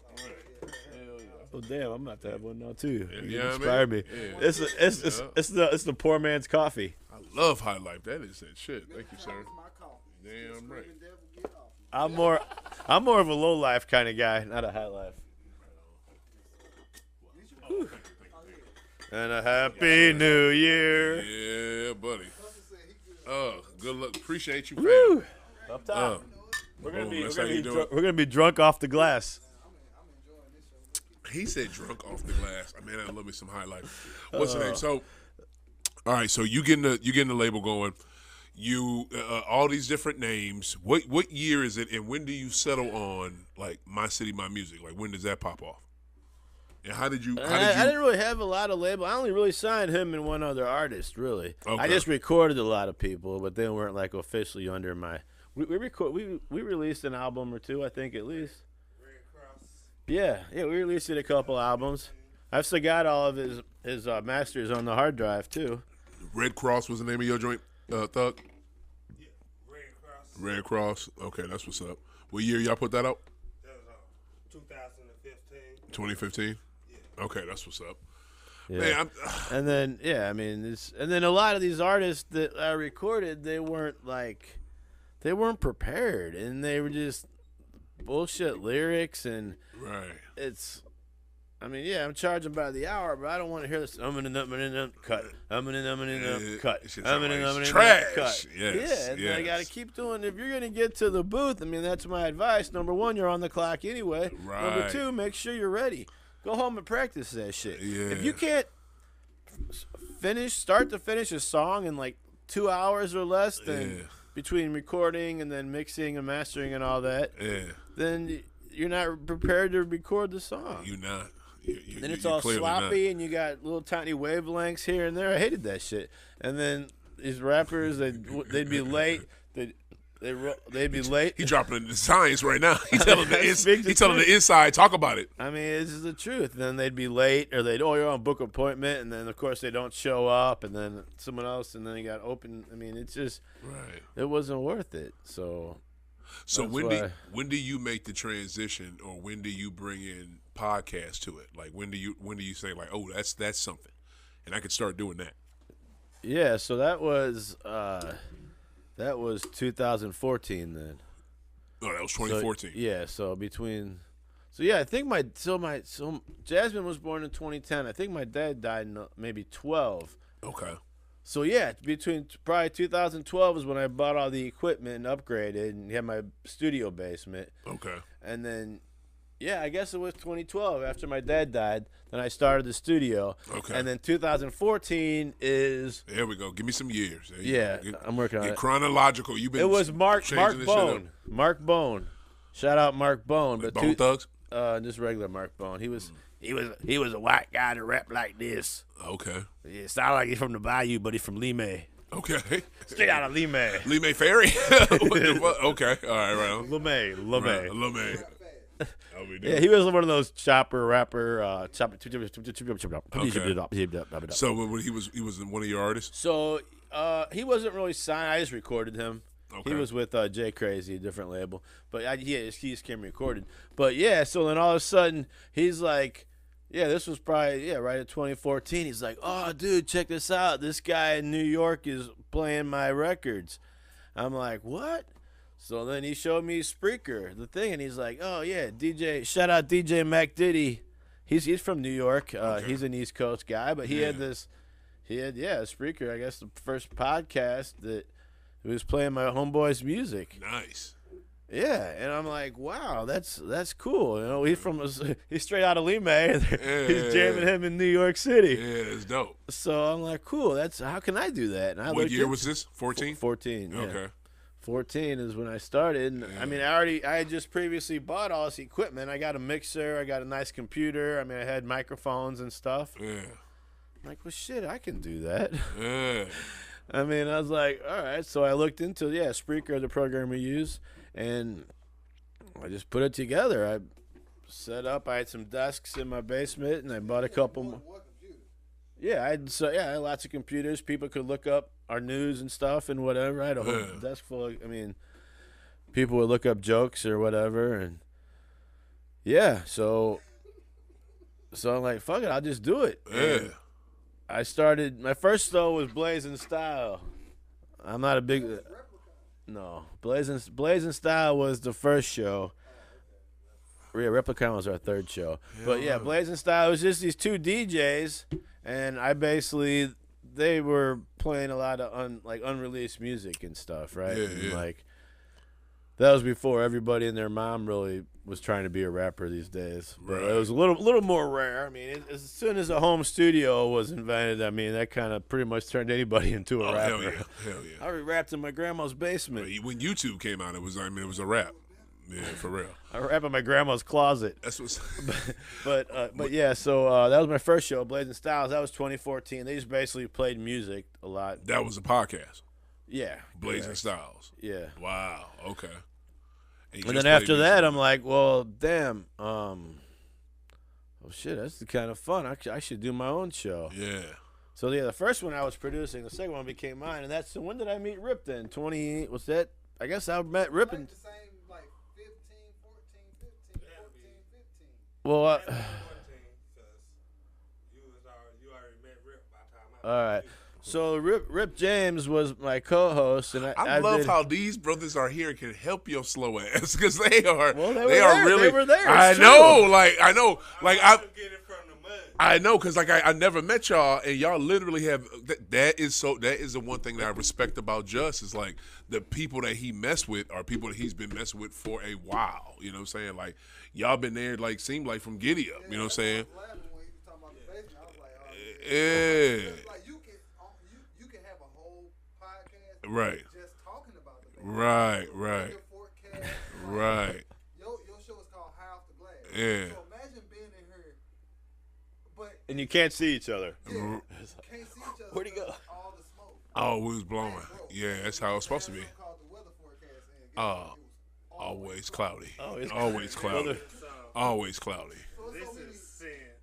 Speaker 1: Hell yeah.
Speaker 3: Oh damn, I'm about to have one now too. You
Speaker 1: Yeah,
Speaker 3: inspired me.
Speaker 1: Yeah.
Speaker 3: It's the poor man's coffee.
Speaker 1: I love high life. That is that shit. Thank you, sir.
Speaker 2: My coffee.
Speaker 1: Damn right.
Speaker 2: Devil, get off me.
Speaker 3: I'm more of a low life kind of guy, not a high life. Whew. And a happy new year.
Speaker 1: Yeah, buddy. Good luck. Appreciate you,
Speaker 3: Woo.
Speaker 1: fam.
Speaker 3: Up top. We're
Speaker 1: boom,
Speaker 3: gonna
Speaker 1: that's how you do it.
Speaker 3: we're gonna be drunk off the glass.
Speaker 1: He said drunk off the glass. I mean, I love me some High Life. What's the name? So, all right. So you getting the label going. You all these different names. What year is it, and when do you settle on like My City, My Music? Like when does that pop off? And how did you?
Speaker 3: I didn't really have a lot of label. I only really signed him and one other artist. Really,
Speaker 1: Okay.
Speaker 3: I just recorded a lot of people, but they weren't like officially under my. We released an album or two, I think at least. Yeah, we released a couple albums. I've still got all of his masters on the hard drive too.
Speaker 1: Red Cross was the name of your joint, Thug?
Speaker 4: Yeah, Red Cross.
Speaker 1: Red Cross. Okay, that's what's up. What year y'all put that out?
Speaker 4: That was 2015.
Speaker 1: 2015?
Speaker 4: Yeah.
Speaker 1: Okay, that's what's up.
Speaker 3: Yeah.
Speaker 1: Man,
Speaker 3: And then and then a lot of these artists that I recorded, they weren't prepared, and they were just bullshit lyrics, and
Speaker 1: right.
Speaker 3: it's. I mean, yeah, I'm charging by the hour, but I don't want to hear this. Cut. Cut.
Speaker 1: It should
Speaker 3: Trash.
Speaker 1: sound like trash.
Speaker 3: Cut.
Speaker 1: Yes,
Speaker 3: Yeah, and
Speaker 1: yes.
Speaker 3: I got to keep doing. If you're gonna get to the booth, I mean, that's my advice. Number one, you're on the clock anyway.
Speaker 1: Right.
Speaker 3: Number two, make sure you're ready. Go home and practice that shit.
Speaker 1: Yeah.
Speaker 3: If you can't start to finish a song in like 2 hours or less, then between recording and then mixing and mastering and all that, then you're not prepared to record the song.
Speaker 1: You're not.
Speaker 3: Then it's all sloppy, and you got little tiny wavelengths here and there. I hated that shit. And then these rappers, they'd be late. They'd be late.
Speaker 1: He dropping into the science right now. He telling the inside. Talk about it.
Speaker 3: I mean, this is the truth. Then they'd be late, or you're on book appointment, and then of course they don't show up, and then someone else, and then you got open. I mean, it's just it wasn't worth it. So
Speaker 1: when do you make the transition, or when do you bring in podcast to it? Like when do you say like, oh, that's something, and I could start doing that?
Speaker 3: Yeah. So that was 2014 then.
Speaker 1: Oh, that was 2014.
Speaker 3: I think Jasmine was born in 2010. I think my dad died in maybe 12.
Speaker 1: Okay.
Speaker 3: So yeah, between probably 2012 is when I bought all the equipment and upgraded and had my studio basement.
Speaker 1: Okay.
Speaker 3: And then, yeah, I guess it was 2012 after my dad died. Then I started the studio.
Speaker 1: Okay.
Speaker 3: And then 2014 is.
Speaker 1: There we go. Give me some years.
Speaker 3: I'm working on it.
Speaker 1: Chronological. You've been.
Speaker 3: It was Mark
Speaker 1: Bone.
Speaker 3: Mark Bone. Shout out Mark Bone. But
Speaker 1: Bone Thugs.
Speaker 3: Just regular Mark Bone. He was a white guy to rap like this.
Speaker 1: Okay.
Speaker 3: Yeah, sound like he's from the Bayou, but he's from Lime.
Speaker 1: Okay.
Speaker 3: Straight out of Lime.
Speaker 1: Lime Ferry? What the fuck? Okay. All right, right on.
Speaker 3: Lime.
Speaker 1: Lime.
Speaker 3: Yeah, he was one of those chopper rapper.
Speaker 1: So he was one of your artists?
Speaker 3: So he wasn't really signed. I just recorded him.
Speaker 1: Okay.
Speaker 3: He was with Jay Crazy, a different label. But he just came recorded. But yeah, so then all of a sudden he's like, yeah, this was probably right at 2014. He's like, oh, dude, check this out. This guy in New York is playing my records. I'm like, what? So then he showed me Spreaker, the thing, and he's like, oh yeah, shout out DJ Mac Diddy. He's from New York. He's an East Coast guy, but he had Spreaker. I guess the first podcast that was playing my homeboy's music.
Speaker 1: Nice.
Speaker 3: Yeah, and I'm like, wow, that's cool. You know, he's straight out of Lime. He's jamming him in New York City.
Speaker 1: Yeah, that's dope.
Speaker 3: So I'm like, cool. How can I do that? And
Speaker 1: what year was this? 14?
Speaker 3: 14. Yeah.
Speaker 1: Okay.
Speaker 3: 14 is when I started. And, I mean, I had just previously bought all this equipment. I got a mixer. I got a nice computer. I mean, I had microphones and stuff.
Speaker 1: Yeah.
Speaker 3: I'm like, well, shit, I can do that.
Speaker 1: Yeah.
Speaker 3: I mean, I was like, all right. So I looked into Spreaker, the program we use. And I just put it together. I set up. I had some desks in my basement, and I bought a couple more. Yeah, I had lots of computers. People could look up our news and stuff and whatever. I had a whole desk full of, people would look up jokes or whatever. And yeah, so I'm like, fuck it, I'll just do it.
Speaker 1: Yeah.
Speaker 3: And I started, my first show was Blazing Style. I'm not a big. No, Blazing Style was the first show. Yeah, Replicon was our third show. But yeah, Blazing Style was just these two DJs, and they were playing a lot of unreleased music and stuff, right?
Speaker 1: Yeah,
Speaker 3: and
Speaker 1: yeah.
Speaker 3: Like that was before everybody and their mom really was trying to be a rapper these days. But
Speaker 1: Right.
Speaker 3: it was a little more rare. I mean, as soon as a home studio was invented, I mean, that kind of pretty much turned anybody into a rapper.
Speaker 1: Hell yeah.
Speaker 3: I rapped in my grandma's basement.
Speaker 1: When YouTube came out, it was a rap. Yeah, for real.
Speaker 3: I rap in my grandma's closet.
Speaker 1: That's what's.
Speaker 3: But yeah, so that was my first show, Blazing Styles. That was 2014. They just basically played music a lot.
Speaker 1: That was a podcast.
Speaker 3: Yeah.
Speaker 1: Blazing
Speaker 3: correct.
Speaker 1: Styles.
Speaker 3: Yeah.
Speaker 1: Wow. Okay.
Speaker 3: And then after that, I'm like, well, damn. Oh shit, that's kind of fun. I should do my own show.
Speaker 1: Yeah.
Speaker 3: So yeah, the first one I was producing, the second one became mine, and that's when did I meet Rip then? 20 was that? I guess I met Rip in.
Speaker 2: Like the same, like 15, 14, 15, 14, 15.
Speaker 3: Well,
Speaker 4: 14, 'cause you already met Rip by the time I
Speaker 3: all right. So Rip James was my co-host, and
Speaker 1: I love
Speaker 3: did,
Speaker 1: how these brothers are here can help your slow ass because they are.
Speaker 3: Well, they
Speaker 1: they
Speaker 3: were
Speaker 1: are
Speaker 3: there.
Speaker 1: really.
Speaker 3: They were there.
Speaker 1: I
Speaker 3: It's
Speaker 1: know.
Speaker 3: true.
Speaker 1: I know. Like
Speaker 4: I get it from the mud.
Speaker 1: I know, because I never met y'all, and y'all literally have that is the one thing that I respect about Just is like the people that he messed with are people that he's been messing with for a while. You know what I'm saying? Like y'all been there, like seemed like from Giddy Up. You know what I'm saying?
Speaker 2: I was laughing when he was talking about the basement. I was like, oh,
Speaker 1: Yeah.
Speaker 2: It's like you can have a whole podcast
Speaker 1: Right.
Speaker 2: just talking about the basement.
Speaker 1: Right.
Speaker 2: So
Speaker 1: Right.
Speaker 2: your forecast, like,
Speaker 1: Right.
Speaker 2: Your show is called High Off the Glass.
Speaker 1: Yeah.
Speaker 2: So imagine being in here, but
Speaker 3: and you can't see each other.
Speaker 2: can't see each other.
Speaker 3: Where'd he go?
Speaker 2: because All the smoke.
Speaker 1: Oh, we was blowing. Yeah, that's how it's supposed to be.
Speaker 2: Someone called the weather forecast in. Guess what? It was
Speaker 1: Always cloudy.
Speaker 3: Always
Speaker 1: Always cloudy.
Speaker 3: Brother.
Speaker 4: So
Speaker 1: Always cloudy.
Speaker 2: So it's
Speaker 4: this
Speaker 2: so many-
Speaker 4: is saying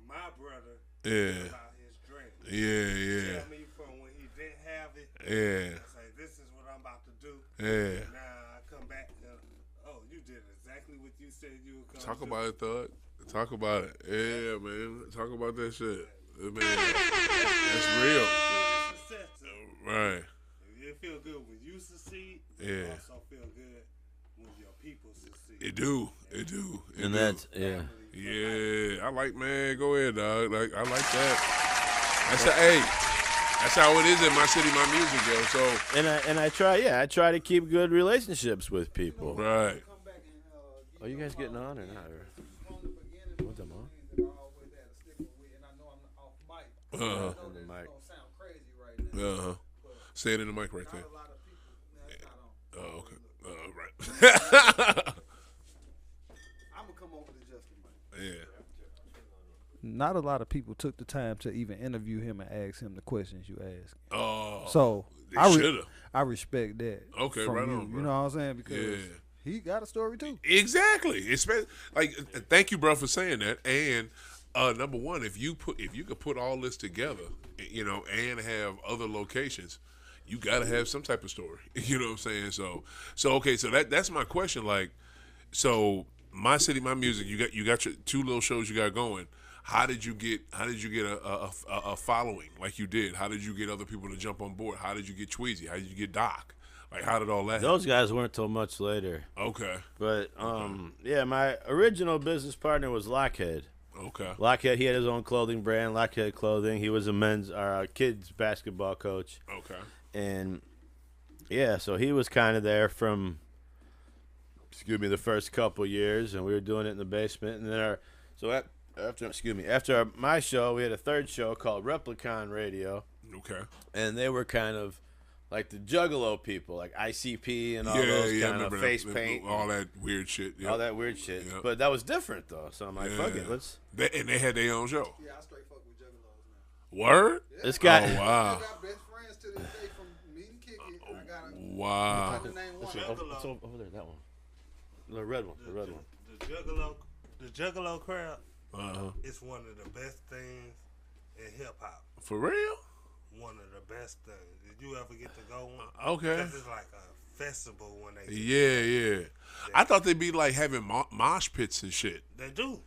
Speaker 4: my brother
Speaker 1: Yeah.
Speaker 4: about his dream.
Speaker 1: Yeah.
Speaker 4: Tell me from when he didn't have it.
Speaker 1: Yeah.
Speaker 4: I say this is what I'm about to do.
Speaker 1: Yeah.
Speaker 4: Now I come back. You did exactly what you said you were going to
Speaker 1: Talk
Speaker 4: do.
Speaker 1: about it, Thug. Talk about it. Yeah, man. Talk about that shit. Man, that's real.
Speaker 4: Success.
Speaker 1: Right.
Speaker 4: It feel good when you succeed. But
Speaker 1: Yeah.
Speaker 4: it also feel good when your people succeed.
Speaker 1: It do. It do. It
Speaker 3: And
Speaker 1: do.
Speaker 3: that's yeah.
Speaker 1: Yeah. I like, man. Go ahead, dog. Like, I like that. That's how it is in my city, my music, yo. So,
Speaker 3: And I try to keep good relationships with people.
Speaker 1: right.
Speaker 2: come back and
Speaker 3: Are you guys getting on or not? Or?
Speaker 2: from the beginning.
Speaker 3: What them on?
Speaker 2: Things that I always had to stick with, and I know I'm off mic. I know
Speaker 3: On the
Speaker 2: this
Speaker 3: mic.
Speaker 2: gonna sound crazy right now.
Speaker 1: Uh-huh. Say it in the mic right there.
Speaker 2: Not a lot of people. No, it's not on.
Speaker 1: Oh, okay. Right.
Speaker 2: I'm gonna come over to Justin, man.
Speaker 1: Yeah.
Speaker 5: Not a lot of people took the time to even interview him and ask him the questions you asked.
Speaker 1: Oh.
Speaker 5: So
Speaker 1: they shoulda.
Speaker 5: I respect that.
Speaker 1: Okay,
Speaker 5: from
Speaker 1: right
Speaker 5: you.
Speaker 1: on, bro.
Speaker 5: You know what I'm saying? Because
Speaker 1: Yeah.
Speaker 5: he got a story too.
Speaker 1: Exactly. Like, thank you, bro, for saying that. And number one, if you could put all this together, you know, and have other locations, you got to have some type of story. You know what I'm saying? So okay. So that's my question. Like, so My City, My Music. You got your two little shows you got going. How did you get a following like you did? How did you get other people to jump on board? How did you get Tweezy? How did you get Doc? Like, how did all that happen?
Speaker 3: Those guys weren't till much later.
Speaker 1: Okay.
Speaker 3: But yeah, my original business partner was Lockhead.
Speaker 1: Okay.
Speaker 3: Lockhead, he had his own clothing brand, Lockhead Clothing. He was a kids basketball coach,
Speaker 1: Okay.
Speaker 3: and yeah, so he was kind of there from the first couple years, and we were doing it in the basement, and then after my show, we had a third show called Replicon Radio,
Speaker 1: Okay.
Speaker 3: and they were kind of like the Juggalo people, like ICP and all those
Speaker 1: I
Speaker 3: kind
Speaker 1: remember
Speaker 3: of
Speaker 1: that,
Speaker 3: face paint,
Speaker 1: all that weird shit. Yeah.
Speaker 3: all that weird shit.
Speaker 1: Yep.
Speaker 3: But that was different though, so I'm like, fuck it,
Speaker 1: Yeah.
Speaker 3: let's.
Speaker 1: And they had their own show.
Speaker 2: Yeah, I straight fuck with Juggalos now.
Speaker 1: Word?
Speaker 3: This guy.
Speaker 1: Oh,
Speaker 2: I
Speaker 1: wow.
Speaker 2: got best friends to this day from meeting Kickin. I got a
Speaker 1: Wow.
Speaker 2: the name one.
Speaker 3: It's over there, that one. The red one. The red one.
Speaker 4: The Juggalo crowd
Speaker 1: Uh-huh.
Speaker 4: is one of the best things in hip hop.
Speaker 1: For real?
Speaker 4: One of the best things. Did you ever get to go one?
Speaker 1: Okay.
Speaker 4: Because it's like a festival when they
Speaker 1: Yeah. I thought they'd be like having mosh pits and shit.
Speaker 4: They do.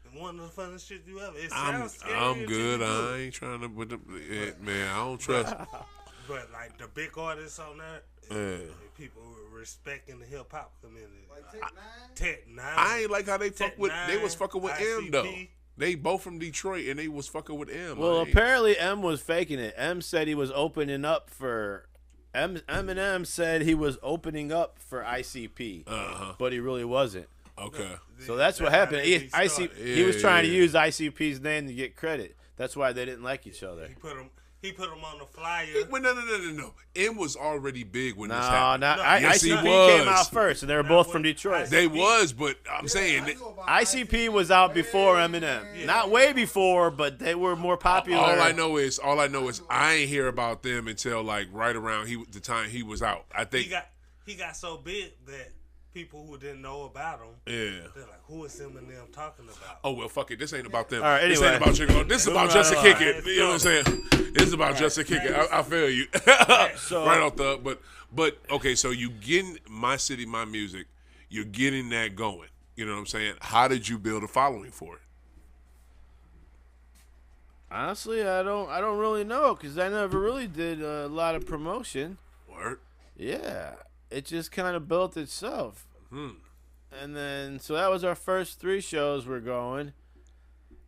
Speaker 4: It's one of the funnest shit you ever. It
Speaker 1: I'm
Speaker 4: sounds scary
Speaker 1: I'm
Speaker 4: until
Speaker 1: good.
Speaker 4: you do
Speaker 1: I
Speaker 4: it.
Speaker 1: ain't trying to put man. I don't trust.
Speaker 4: But like the big artists on there, people were respecting the hip hop community.
Speaker 2: Like
Speaker 4: Tech Nine.
Speaker 1: I ain't like how they fuck
Speaker 4: Tech
Speaker 1: with. They
Speaker 4: Nine,
Speaker 1: was fucking with M
Speaker 4: ICP.
Speaker 1: though. They both from Detroit and they was fucking with M.
Speaker 3: Well, apparently M was faking it. M said he was opening up for Eminem said he was opening up for ICP, but he really wasn't.
Speaker 1: Okay.
Speaker 3: So that's what happened. He was trying to use ICP's name to get credit. That's why they didn't like each other.
Speaker 4: He put him on the flyer.
Speaker 1: No. M was already big when this
Speaker 3: No,
Speaker 1: happened. Yes, he
Speaker 3: ICP
Speaker 1: was.
Speaker 3: came out first, and they were both from Detroit.
Speaker 1: They was, but I'm saying
Speaker 3: ICP was out before Eminem. Not way before, but they were more popular.
Speaker 1: all I know is I ain't hear about them until like right around the time he was out. I think
Speaker 4: he got so big that people who didn't know about him, they're like, who is Eminem talking about?
Speaker 1: Oh well, fuck it. This ain't about them.
Speaker 3: All right,
Speaker 1: This
Speaker 3: anyway.
Speaker 1: ain't about Chicago. This is about Justin Kickett. You know what I'm saying? This is about Justin Kickett. I feel you. Right off the but okay. So you getting My City, My Music. You're getting that going. You know what I'm saying? How did you build a following for it?
Speaker 3: Honestly, I don't really know because I never really did a lot of promotion.
Speaker 1: Word.
Speaker 3: Yeah, it just kind of built itself. And then so that was our first 3 shows we're going,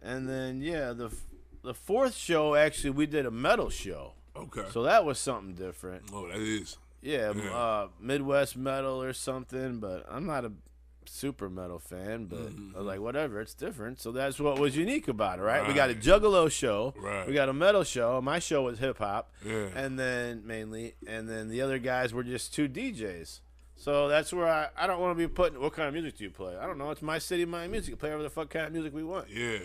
Speaker 3: and then the fourth show actually we did a metal show.
Speaker 1: Okay.
Speaker 3: So that was something different.
Speaker 1: Oh, that is.
Speaker 3: Yeah. Midwest metal or something, but I'm not a super metal fan, but I was like, whatever, it's different. So that's what was unique about it, right? We got a Juggalo show.
Speaker 1: Right.
Speaker 3: We got a metal show. My show was hip hop.
Speaker 1: Yeah.
Speaker 3: And then the other guys were just 2 DJs. So that's where I don't want to be putting, what kind of music do you play? I don't know. It's My City, My Music. You play whatever the fuck kind of music we want.
Speaker 1: Yeah.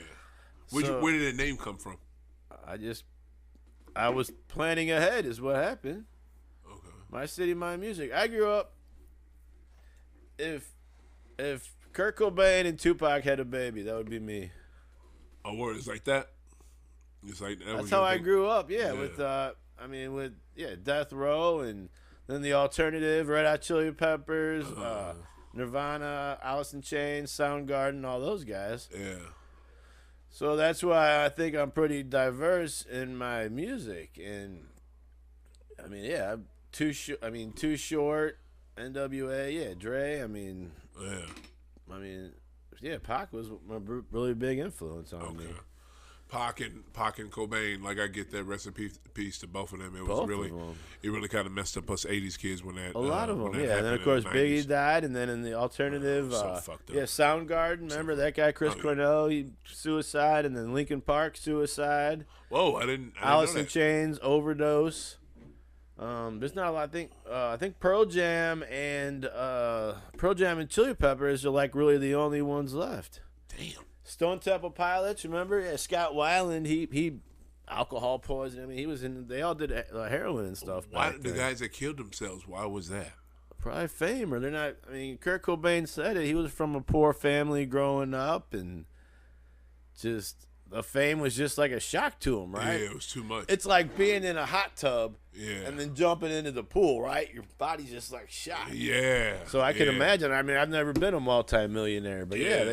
Speaker 1: Where did that name come from?
Speaker 3: I was planning ahead is what happened.
Speaker 1: Okay.
Speaker 3: My City, My Music. I grew up, if Kurt Cobain and Tupac had a baby, that would be me.
Speaker 1: Oh, word, it's like that? It's like that.
Speaker 3: That's how I grew up, with Death Row and then the alternative, Red Hot Chili Peppers, Nirvana, Alice in Chains, Soundgarden, all those guys.
Speaker 1: Yeah.
Speaker 3: So that's why I think I'm pretty diverse in my music. And I mean, Too Short, NWA, Dre. Pac was a really big influence on me.
Speaker 1: Pac and Cobain, like I get that rest in peace to both of them. It was
Speaker 3: Both
Speaker 1: really,
Speaker 3: of them.
Speaker 1: it really kind of messed up us '80s kids when that.
Speaker 3: A lot of them,
Speaker 1: when that
Speaker 3: And then
Speaker 1: happened
Speaker 3: of course
Speaker 1: in the
Speaker 3: Biggie
Speaker 1: 90s.
Speaker 3: died, and then in the alternative,
Speaker 1: So fucked up.
Speaker 3: Soundgarden. Remember that guy, Chris Cornell? He suicide, and then Linkin Park suicide.
Speaker 1: Whoa, I didn't
Speaker 3: Alice
Speaker 1: know
Speaker 3: in
Speaker 1: that.
Speaker 3: Chains overdose. There's not a lot. I think Pearl Jam and Chili Peppers are like really the only ones left.
Speaker 1: Damn.
Speaker 3: Stone Temple Pilots, remember? Yeah, Scott Weiland, he alcohol poisoning. He was in. They all did heroin and stuff.
Speaker 1: Why
Speaker 3: back
Speaker 1: the
Speaker 3: then.
Speaker 1: guys that killed themselves? Why was that?
Speaker 3: Probably fame, or they're not. I mean, Kurt Cobain said it. He was from a poor family growing up, and just the fame was just like a shock to him, right?
Speaker 1: Yeah, it was too much.
Speaker 3: It's like being in a hot tub,
Speaker 1: Yeah.
Speaker 3: and then jumping into the pool, right? Your body's just like shocked.
Speaker 1: Yeah.
Speaker 3: So I can
Speaker 1: yeah.
Speaker 3: imagine. I mean, I've never been a multi-millionaire, but
Speaker 1: Yeah.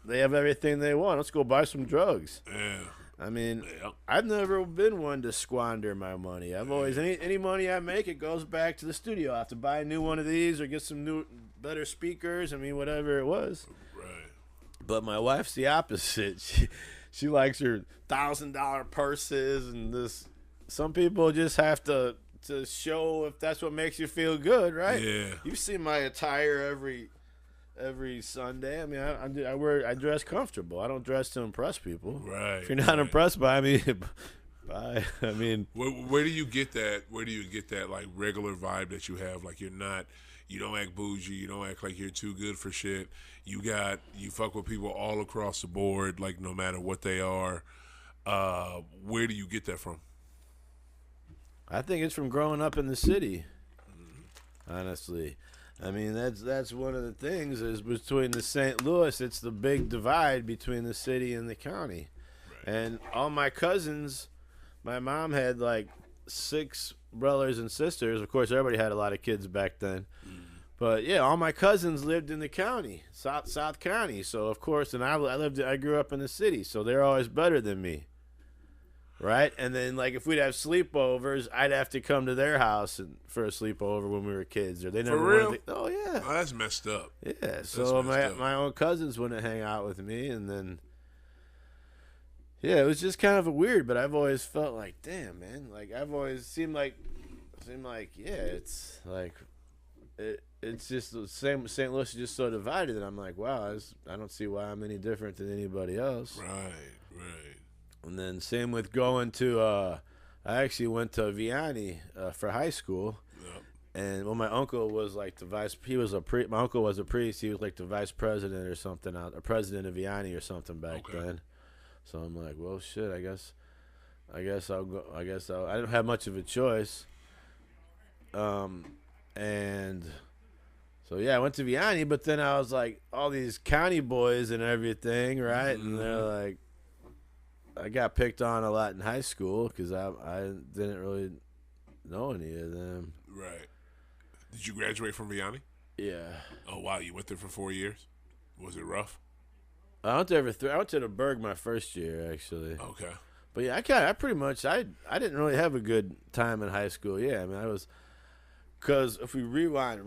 Speaker 3: they have everything they want. Let's go buy some drugs.
Speaker 1: Yeah.
Speaker 3: I mean,
Speaker 1: Yeah.
Speaker 3: I've never been one to squander my money. I've always any money I make, it goes back to the studio. I have to buy a new one of these or get some better speakers. I mean, whatever it was.
Speaker 1: Right.
Speaker 3: But my wife's the opposite. She likes her $1,000 purses and this. Some people just have to show if that's what makes you feel good, right?
Speaker 1: Yeah.
Speaker 3: You see my attire every Sunday. I mean, I dress comfortable. I don't dress to impress people.
Speaker 1: Right.
Speaker 3: If you're not impressed by me, bye. I mean,
Speaker 1: Where do you get that? Where do you get that like regular vibe that you have? Like you don't act bougie. You don't act like you're too good for shit. You fuck with people all across the board, like no matter what they are. Where do you get that from?
Speaker 3: I think it's from growing up in the city. Honestly, I mean that's one of the things is between the St. Louis. It's the big divide between the city and the county,
Speaker 1: Right.
Speaker 3: and all my cousins. My mom had like 6 brothers and sisters. Of course, everybody had a lot of kids back then. But yeah, all my cousins lived in the county, South County. So of course, and I grew up in the city, so they're always better than me. Right? And then, like, if we'd have sleepovers, I'd have to come to their house for a sleepover when we were kids. Or they never
Speaker 1: For real?
Speaker 3: wanted to, oh, yeah.
Speaker 1: Oh, that's messed up.
Speaker 3: Yeah, so
Speaker 1: messed up.
Speaker 3: my own cousins wouldn't hang out with me, and then, yeah, it was just kind of weird, but I've always felt like, damn, man, like, I've always seemed like, yeah, it's like, it's just the same. St. Louis is just so divided that I'm like, wow, I don't see why I'm any different than anybody else.
Speaker 1: Right.
Speaker 3: And then same with going to, I actually went to Vianney for high school.
Speaker 1: Yep.
Speaker 3: And well, my uncle was like my uncle was a priest. He was like the vice president or something, a president of Vianney or something back then. So I'm like, well, shit, I guess I'll go. I didn't have much of a choice. And so yeah, I went to Vianney, but then I was like, all these county boys and everything, right?
Speaker 1: Mm-hmm.
Speaker 3: And they're like, I got picked on a lot in high school because I didn't really know any of them.
Speaker 1: Right. Did you graduate from Vianney?
Speaker 3: Yeah.
Speaker 1: Oh wow, you went there for 4 years. Was it rough?
Speaker 3: I went there I went to the Berg my first year actually.
Speaker 1: Okay.
Speaker 3: But yeah, I didn't really have a good time in high school. Yeah, I mean because if we rewind,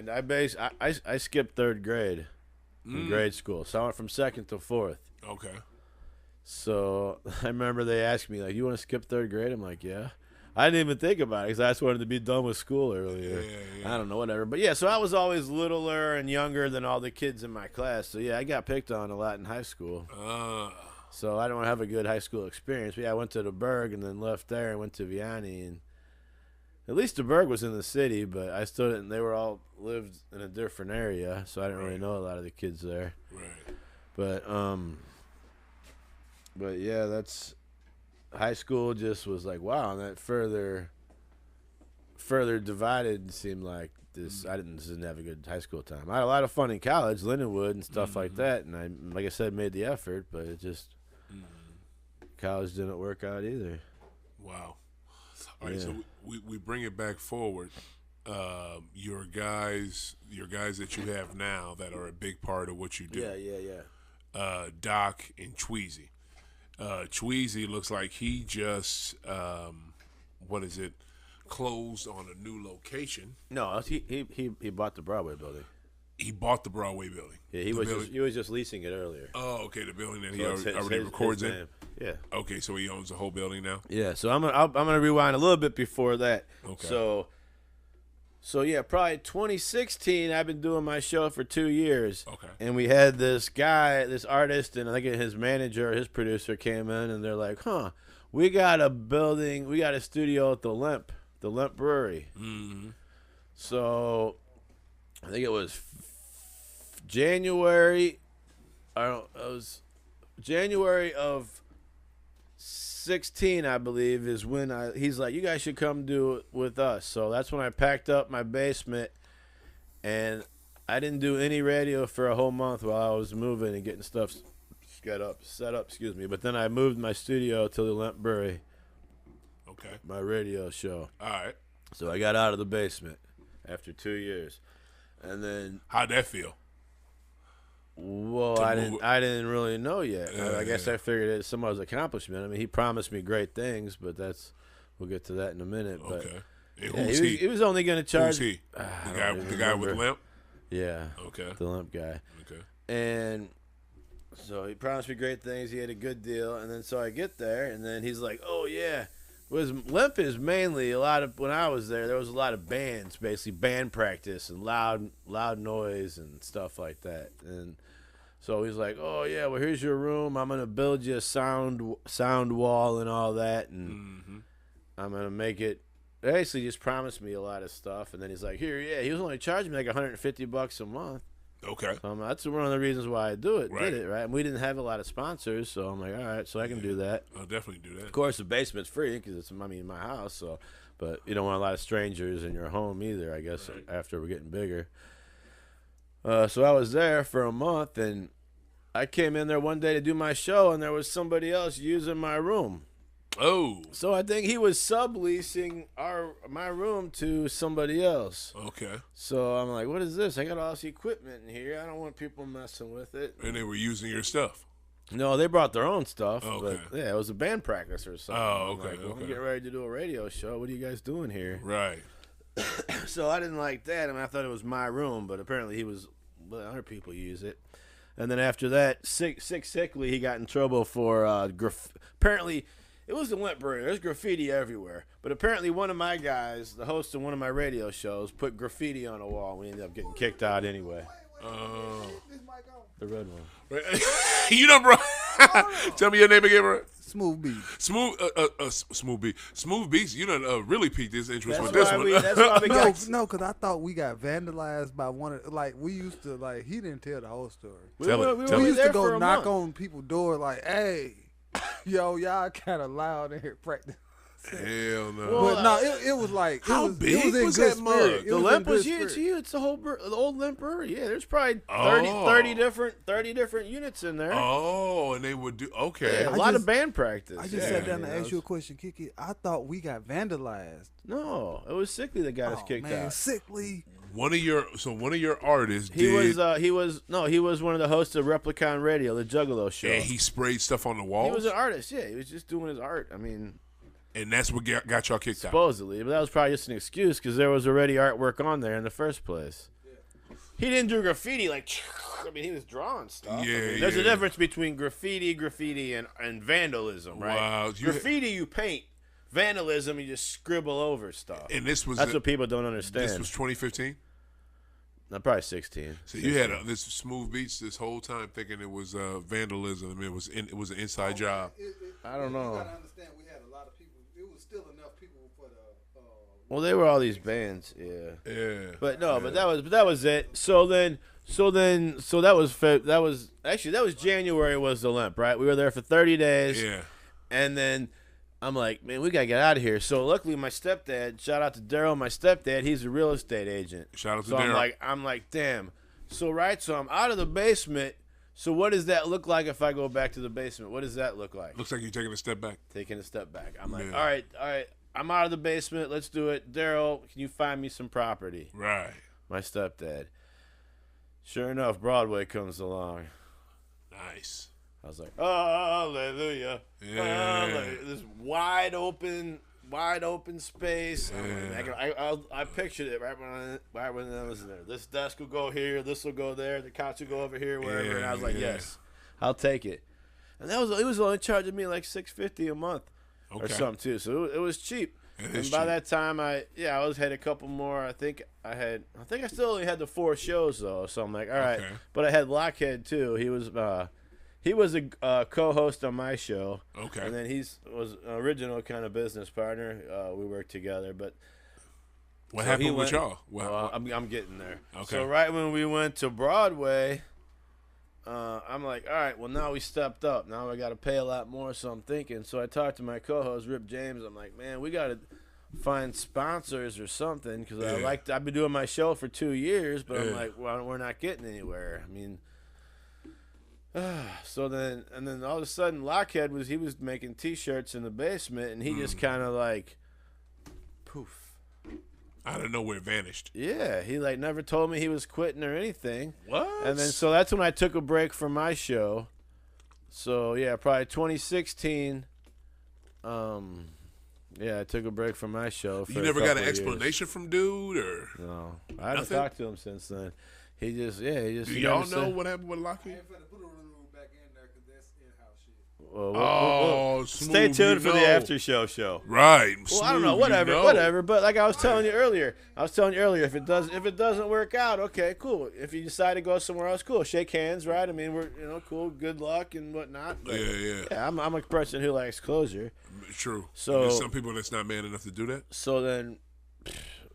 Speaker 3: I skipped third grade in grade school, so I went from second to fourth.
Speaker 1: Okay.
Speaker 3: So I remember they asked me like, "You want to skip third grade?" I'm like, "Yeah." I didn't even think about it because I just wanted to be done with school earlier.
Speaker 1: Yeah.
Speaker 3: I don't know, whatever. But yeah, so I was always littler and younger than all the kids in my class. So yeah, I got picked on a lot in high school. So I don't have a good high school experience. But yeah, I went to the Berg and then left there and went to Vianney. And at least the Berg was in the city, but I still didn't. They were all lived in a different area, so I didn't really know a lot of the kids there.
Speaker 1: Right.
Speaker 3: But yeah, that's high school. Just was like, wow, and that further divided seemed like this. I didn't have a good high school time. I had a lot of fun in college, Lindenwood and stuff like that, and I, like I said, made the effort, but it just college didn't work out either.
Speaker 1: Wow. All right, so we bring it back forward. Your guys that you have now that are a big part of what you do.
Speaker 3: Yeah.
Speaker 1: Doc and Tweezy. Tweezy looks like he just closed on a new location.
Speaker 3: No, he bought the Broadway building.
Speaker 1: He bought the Broadway building.
Speaker 3: Yeah, he was just leasing it earlier.
Speaker 1: Oh, okay, the building that he already records in.
Speaker 3: Yeah.
Speaker 1: Okay, so he owns the whole building now.
Speaker 3: Yeah, so I'm gonna rewind a little bit before that.
Speaker 1: Okay.
Speaker 3: So yeah, probably 2016. I've been doing my show for 2 years.
Speaker 1: Okay.
Speaker 3: And we had this guy, this artist, and I think his manager, his producer came in, and they're like, "Huh, we got a studio at the Limp Brewery."
Speaker 1: Mm-hmm.
Speaker 3: So I think it was January. It was January of 16, I believe, is when he's like, "You guys should come do it with us." So that's when I packed up my basement, and I didn't do any radio for a whole month while I was moving and getting stuff set up. But then I moved my studio to the Limp Brewery.
Speaker 1: Okay. My
Speaker 3: radio show.
Speaker 1: All right.
Speaker 3: So I got out of the basement after 2 years, and then
Speaker 1: how'd that feel?
Speaker 3: Well, I didn't really know yet. I guess I figured it's somebody's accomplishment. I mean, he promised me great things, but we'll get to that in a minute.
Speaker 1: Okay.
Speaker 3: But yeah, he was only going to charge.
Speaker 1: Who's he? The guy with Limp?
Speaker 3: Yeah.
Speaker 1: Okay.
Speaker 3: The Limp guy.
Speaker 1: Okay.
Speaker 3: And so he promised me great things. He had a good deal, and then so I get there, and then he's like, "Oh yeah." Limp is mainly when I was there was a lot of bands, basically band practice and loud noise and stuff like that. And so he's like, "Oh yeah, well here's your room. I'm gonna build you a sound wall and all that, and I'm gonna make it." Basically, just promised me a lot of stuff, and then he's like, "Here, yeah." He was only charging me like $150 a month.
Speaker 1: Okay.
Speaker 3: That's one of the reasons why I did it, right? And we didn't have a lot of sponsors, so I'm like, all right, so I can do that.
Speaker 1: I'll definitely do that. Of
Speaker 3: course, the basement's free because it's my house, so. But you don't want a lot of strangers in your home either, I guess, after we're getting bigger. So I was there for a month, and I came in there one day to do my show, and there was somebody else using my room.
Speaker 1: Oh.
Speaker 3: So I think he was subleasing my room to somebody else.
Speaker 1: Okay.
Speaker 3: So I'm like, what is this? I got all this equipment in here. I don't want people messing with it.
Speaker 1: And they were using your stuff.
Speaker 3: No, they brought their own stuff.
Speaker 1: Oh, okay.
Speaker 3: But yeah, it was a band practice or something.
Speaker 1: Oh,
Speaker 3: I'm
Speaker 1: okay,
Speaker 3: like, well,
Speaker 1: okay.
Speaker 3: I'm getting ready to do a radio show. What are you guys doing here?
Speaker 1: Right.
Speaker 3: So I didn't like that. I mean, I thought it was my room, but apparently other people use it. And then after that, sickly, he got in trouble for apparently, it was the Limp Burger. There's graffiti everywhere. But apparently one of my guys, the host of one of my radio shows, put graffiti on a wall. We ended up getting kicked out anyway. The red one.
Speaker 1: You know, bro. Tell me your name again, bro.
Speaker 5: Smooth beat.
Speaker 1: Smooth beat. Smooth beats. You done really piqued his interest with
Speaker 3: That's
Speaker 1: this
Speaker 3: why
Speaker 1: one.
Speaker 3: that's why we got.
Speaker 5: No, because I thought we got vandalized by one of, like, we used to, like, he didn't tell the whole story.
Speaker 1: Tell it.
Speaker 3: We
Speaker 1: Tell
Speaker 5: We
Speaker 1: it.
Speaker 5: used to
Speaker 3: there for
Speaker 5: go
Speaker 3: a
Speaker 5: knock
Speaker 3: month.
Speaker 5: on people's door like, hey, yo, y'all kind of loud in here practicing.
Speaker 1: Hell no.
Speaker 3: Well,
Speaker 5: But no, it was like,
Speaker 1: How
Speaker 5: it was
Speaker 1: big
Speaker 5: in
Speaker 1: was
Speaker 5: good
Speaker 1: that mug?
Speaker 5: spirit. It
Speaker 3: The
Speaker 5: was
Speaker 3: Limp
Speaker 5: in good
Speaker 3: was huge.
Speaker 5: spirit.
Speaker 3: It's huge. It's the old Limp Brewery. Yeah, there's probably 30 different units in there.
Speaker 1: Oh, and they would do. Okay.
Speaker 3: Yeah, a
Speaker 5: I
Speaker 3: lot
Speaker 5: just-
Speaker 3: of band practice.
Speaker 5: I just
Speaker 3: Yeah,
Speaker 5: sat down to
Speaker 3: yeah,
Speaker 5: ask you a question, Kiki. I thought we got vandalized.
Speaker 3: No, it was Sickly that got us kicked
Speaker 5: man,
Speaker 3: out.
Speaker 5: sickly.
Speaker 1: One of your artists
Speaker 3: He
Speaker 1: did.
Speaker 3: was one of the hosts of Replicon Radio, the Juggalo show.
Speaker 1: and he sprayed stuff on the
Speaker 3: He
Speaker 1: walls.
Speaker 3: was an artist. Yeah, he was just doing his art. I mean,
Speaker 1: and that's what got y'all kicked out.
Speaker 3: supposedly, but that was probably just an excuse because there was already artwork on there in the first place. He didn't do graffiti like. I mean, he was drawing stuff.
Speaker 1: Yeah,
Speaker 3: I mean, there's
Speaker 1: yeah.
Speaker 3: a difference between graffiti, and vandalism, right?
Speaker 1: Wow,
Speaker 3: Graffiti you paint, vandalism you just scribble over stuff.
Speaker 1: And this was
Speaker 3: That's what people don't understand.
Speaker 1: this was 2015.
Speaker 3: No, probably 16.
Speaker 1: So you had this Smooth Beats this whole time thinking it was vandalism. I mean, it was an inside job.
Speaker 3: I don't know.
Speaker 2: You gotta understand, we had a lot of people. It was still enough people for the.
Speaker 3: Well, they were all these bands, yeah.
Speaker 1: Yeah.
Speaker 3: But no, but that was it. So that was January was the Limp, right? We were there for 30 days.
Speaker 1: Yeah.
Speaker 3: And then I'm like, man, we gotta get out of here. So luckily, my stepdad, shout out to Daryl, my stepdad, he's a real estate agent.
Speaker 1: Shout out to
Speaker 3: so
Speaker 1: Daryl.
Speaker 3: I'm like, damn. So I'm out of the basement. So what does that look like if I go back to the basement? What does that look like?
Speaker 1: Looks like you're taking a step back.
Speaker 3: Taking a step back. I'm like,
Speaker 1: Yeah.
Speaker 3: all right. I'm out of the basement. Let's do it. Daryl, can you find me some property?
Speaker 1: Right.
Speaker 3: My stepdad. Sure enough, Broadway comes along.
Speaker 1: Nice.
Speaker 3: I was like, hallelujah.
Speaker 1: Yeah.
Speaker 3: Hallelujah. This wide open space. I pictured it right when I was there. This desk will go here. This will go there. The couch will go over here, wherever. And I was like,
Speaker 1: Yeah.
Speaker 3: yes, I'll take it. And it was only charging me like $650 a month or
Speaker 1: Okay.
Speaker 3: something too. So it was cheap.
Speaker 1: It
Speaker 3: And
Speaker 1: is
Speaker 3: by
Speaker 1: cheap.
Speaker 3: that time, I had a couple more. I think I still only had the 4 shows though. So I'm like, all right.
Speaker 1: Okay.
Speaker 3: But I had Lockhead too. He was a co-host on my show.
Speaker 1: Okay.
Speaker 3: And then was an original kind of business partner. We worked together, but
Speaker 1: What
Speaker 3: so he
Speaker 1: happened with
Speaker 3: went-
Speaker 1: y'all?
Speaker 3: well, I'm getting there.
Speaker 1: Okay.
Speaker 3: So right when we went to Broadway, I'm like, all right, well now we stepped up. Now I got to pay a lot more. So I'm thinking. So I talked to my co-host Rip James. I'm like, man, we got to find sponsors or something because
Speaker 1: Yeah.
Speaker 3: I've been doing my show for 2 years, but I'm
Speaker 1: Yeah.
Speaker 3: like, well, we're not getting anywhere. I mean. So then all of a sudden Lockhead was making T-shirts in the basement, and he just kind of like, poof.
Speaker 1: Out of nowhere, vanished.
Speaker 3: Yeah, he like never told me he was quitting or anything.
Speaker 1: What?
Speaker 3: And then so that's when I took a break from my show. So yeah, probably 2016. Yeah, I took a break from my show. For
Speaker 1: You
Speaker 3: a
Speaker 1: never got
Speaker 3: couple
Speaker 1: an
Speaker 3: of years.
Speaker 1: explanation from dude, or
Speaker 3: No, I haven't
Speaker 1: Nothing?
Speaker 3: talked to him since then. He just
Speaker 1: do
Speaker 3: he
Speaker 1: y'all
Speaker 3: never
Speaker 1: know
Speaker 3: said-
Speaker 1: what happened with
Speaker 2: I
Speaker 1: Lockheed?
Speaker 2: ain't finna put a room back in there because that's in-house shit.
Speaker 3: Well,
Speaker 1: Oh,
Speaker 3: stay
Speaker 1: Smooth,
Speaker 3: tuned
Speaker 1: you
Speaker 3: for the
Speaker 1: know.
Speaker 3: after show.
Speaker 1: Right.
Speaker 3: Well, I don't know,
Speaker 1: Smooth, you
Speaker 3: whatever. But like I was telling you earlier, if it doesn't work out, okay, cool. If you decide to go somewhere else, cool. Shake hands, right? I mean, we're cool, good luck and whatnot. But,
Speaker 1: Yeah.
Speaker 3: I'm a person who likes closure.
Speaker 1: True.
Speaker 3: So-
Speaker 1: And there's some people that's not man enough to do that.
Speaker 3: So then,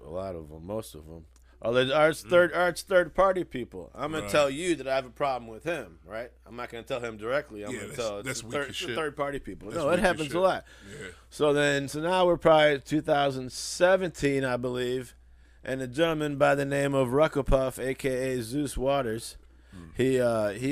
Speaker 3: a lot of them, most of them, art's third party people. I'm gonna
Speaker 1: Right.
Speaker 3: tell you that I have a problem with him, right? I'm not gonna tell him directly. I'm
Speaker 1: Yeah,
Speaker 3: gonna tell
Speaker 1: that's
Speaker 3: it's
Speaker 1: weak as
Speaker 3: the
Speaker 1: shit.
Speaker 3: third party people.
Speaker 1: That's
Speaker 3: No, it
Speaker 1: weak as
Speaker 3: happens
Speaker 1: shit.
Speaker 3: a lot.
Speaker 1: Yeah.
Speaker 3: So now we're probably 2017, I believe, and a gentleman by the name of Ruckapuff, aka Zeus Waters, he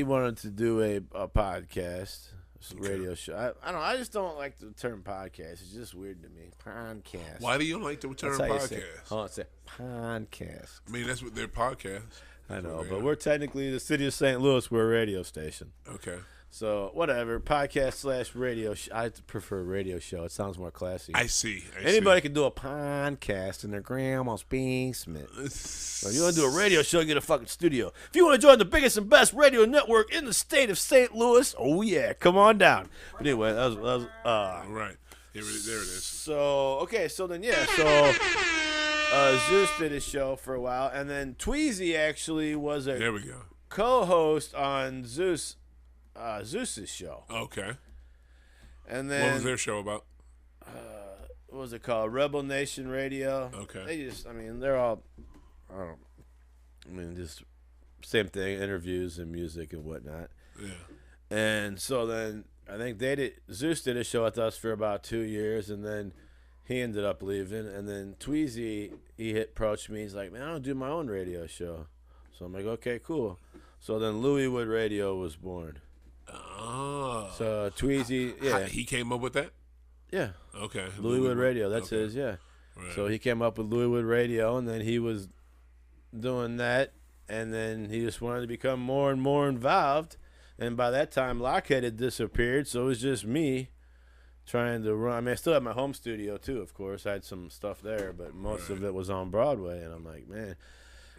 Speaker 3: wanted to do a podcast, radio show. I don't know. I just don't like the term podcast. It's just weird to me. Podcast.
Speaker 1: Why do you like the term
Speaker 3: That's how you say it.
Speaker 1: podcast?
Speaker 3: Hold on, say podcast.
Speaker 1: I mean, that's what their podcast.
Speaker 3: I know,
Speaker 1: Yeah.
Speaker 3: but we're technically the city of St. Louis. We're a radio station.
Speaker 1: Okay.
Speaker 3: So whatever, podcast / radio. I prefer radio show. It sounds more classy.
Speaker 1: I see.
Speaker 3: Anybody can do a podcast in their grandma's basement. So if you want to do a radio show, get a fucking studio. If you want to join the biggest and best radio network in the state of St. Louis, oh yeah, come on down. But anyway, that was
Speaker 1: right. There it is.
Speaker 3: So Zeus did his show for a while, and then Tweezy actually was a
Speaker 1: there we go.
Speaker 3: co-host on Zeus's show.
Speaker 1: Okay.
Speaker 3: And then
Speaker 1: What was their show about?
Speaker 3: What was it called? Rebel Nation Radio.
Speaker 1: Okay.
Speaker 3: They just, they're all, just same thing, interviews and music and whatnot.
Speaker 1: Yeah.
Speaker 3: And so then I think Zeus did a show with us for about 2 years, and then he ended up leaving. And then Tweezy, he approached me. He's like, man, I don't do my own radio show. So I'm like, okay, cool. So then Louiswood Radio was born.
Speaker 1: Oh.
Speaker 3: So Tweezy, yeah.
Speaker 1: He came up with that?
Speaker 3: Yeah.
Speaker 1: Okay.
Speaker 3: Louiswood Radio, that's
Speaker 1: okay.
Speaker 3: his, yeah.
Speaker 1: Right.
Speaker 3: So he came up with Louiswood Radio, and then he was doing that, and then he just wanted to become more and more involved. And by that time, Lockhead had disappeared, so it was just me trying to run. I still had my home studio, too, of course. I had some stuff there, but most of it was on Broadway, and I'm like, man.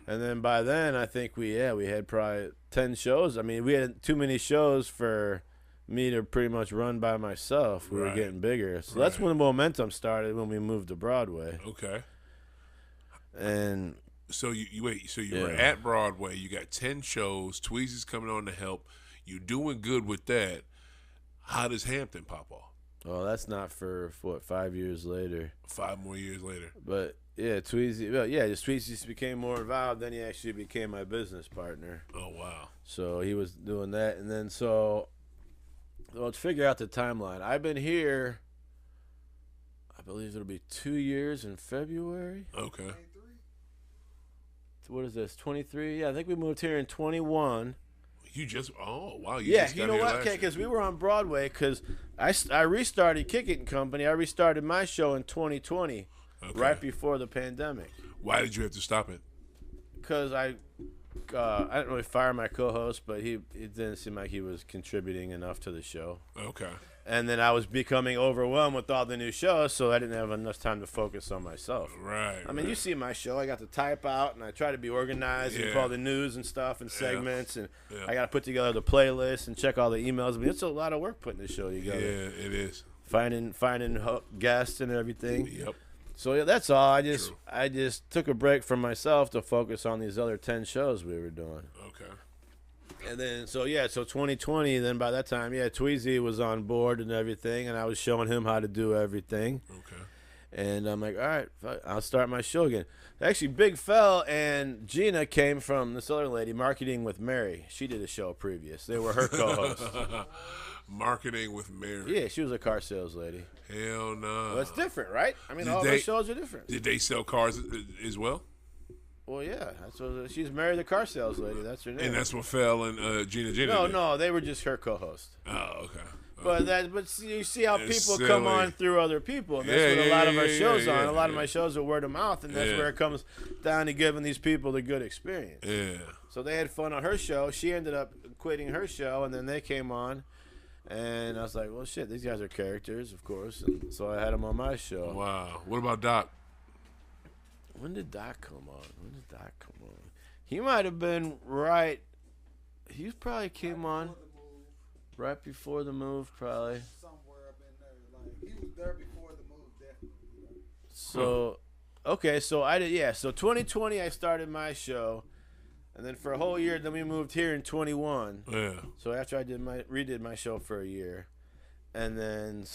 Speaker 3: And then by then, I think we had probably 10 shows. We had too many shows for me to pretty much run by myself. We were getting bigger. So that's when the momentum started, when we moved to Broadway.
Speaker 1: Okay.
Speaker 3: And
Speaker 1: so you were at Broadway. You got 10 shows. Tweezy's coming on to help. You doing good with that. How does Hampton pop off?
Speaker 3: Well, that's not for, 5 years later.
Speaker 1: 5 more years later.
Speaker 3: But yeah, Tweezy just became more involved. Then he actually became my business partner.
Speaker 1: Oh, wow.
Speaker 3: So he was doing that. And then let's figure out the timeline. I've been here, I believe it'll be 2 years in February.
Speaker 1: Okay.
Speaker 3: What is this, 23? Yeah, I think we moved here in 21.
Speaker 1: You just got
Speaker 3: you know what? Okay, because we were on Broadway, because I restarted Kickin Company. I restarted my show in 2020, right before the pandemic.
Speaker 1: Why did you have to stop it?
Speaker 3: Because I didn't really fire my co-host, but it didn't seem like he was contributing enough to the show.
Speaker 1: Okay.
Speaker 3: And then I was becoming overwhelmed with all the new shows, so I didn't have enough time to focus on myself.
Speaker 1: Right.
Speaker 3: You see my show. I got to type out, and I try to be organized and call the news and stuff and segments, and I got to put together the playlist and check all the emails. It's a lot of work putting this show together.
Speaker 1: Yeah, it is.
Speaker 3: Finding guests and everything.
Speaker 1: Yep.
Speaker 3: So that's all. I just took a break from myself to focus on these other 10 shows we were doing.
Speaker 1: Okay.
Speaker 3: And then, so 2020, then by that time, Tweezy was on board and everything, and I was showing him how to do everything.
Speaker 1: Okay.
Speaker 3: And I'm like, all right, I'll start my show again. Actually, Big Fell and Gina came from this other lady, Marketing with Mary. She did a show previous. They were her co-hosts.
Speaker 1: Marketing with Mary.
Speaker 3: Yeah, she was a car sales lady.
Speaker 1: Hell no.
Speaker 3: Well, that's different, right? All those shows are different.
Speaker 1: Did they sell cars as well?
Speaker 3: Well, yeah. She's Mary the car sales lady. That's her name.
Speaker 1: And that's what Fell and Gina did.
Speaker 3: No, they were just her co-hosts.
Speaker 1: Oh, okay.
Speaker 3: But you see how people come on through other people, and that's what a lot of our shows are. A lot of my shows are word of mouth, and that's where it comes down to giving these people the good experience.
Speaker 1: Yeah.
Speaker 3: So they had fun on her show. She ended up quitting her show, and then they came on, and I was like, well, shit, these guys are characters, of course. And so I had them on my show.
Speaker 1: Wow. What about Doc?
Speaker 3: When did Doc come on? He might have been right. He probably came on right before the move, probably.
Speaker 2: Somewhere up in there. He was there before the move, definitely.
Speaker 3: So, okay, so I did, So 2020, I started my show, and then for a whole year, then we moved here in 21.
Speaker 1: Yeah.
Speaker 3: So after I redid my show for a year, and then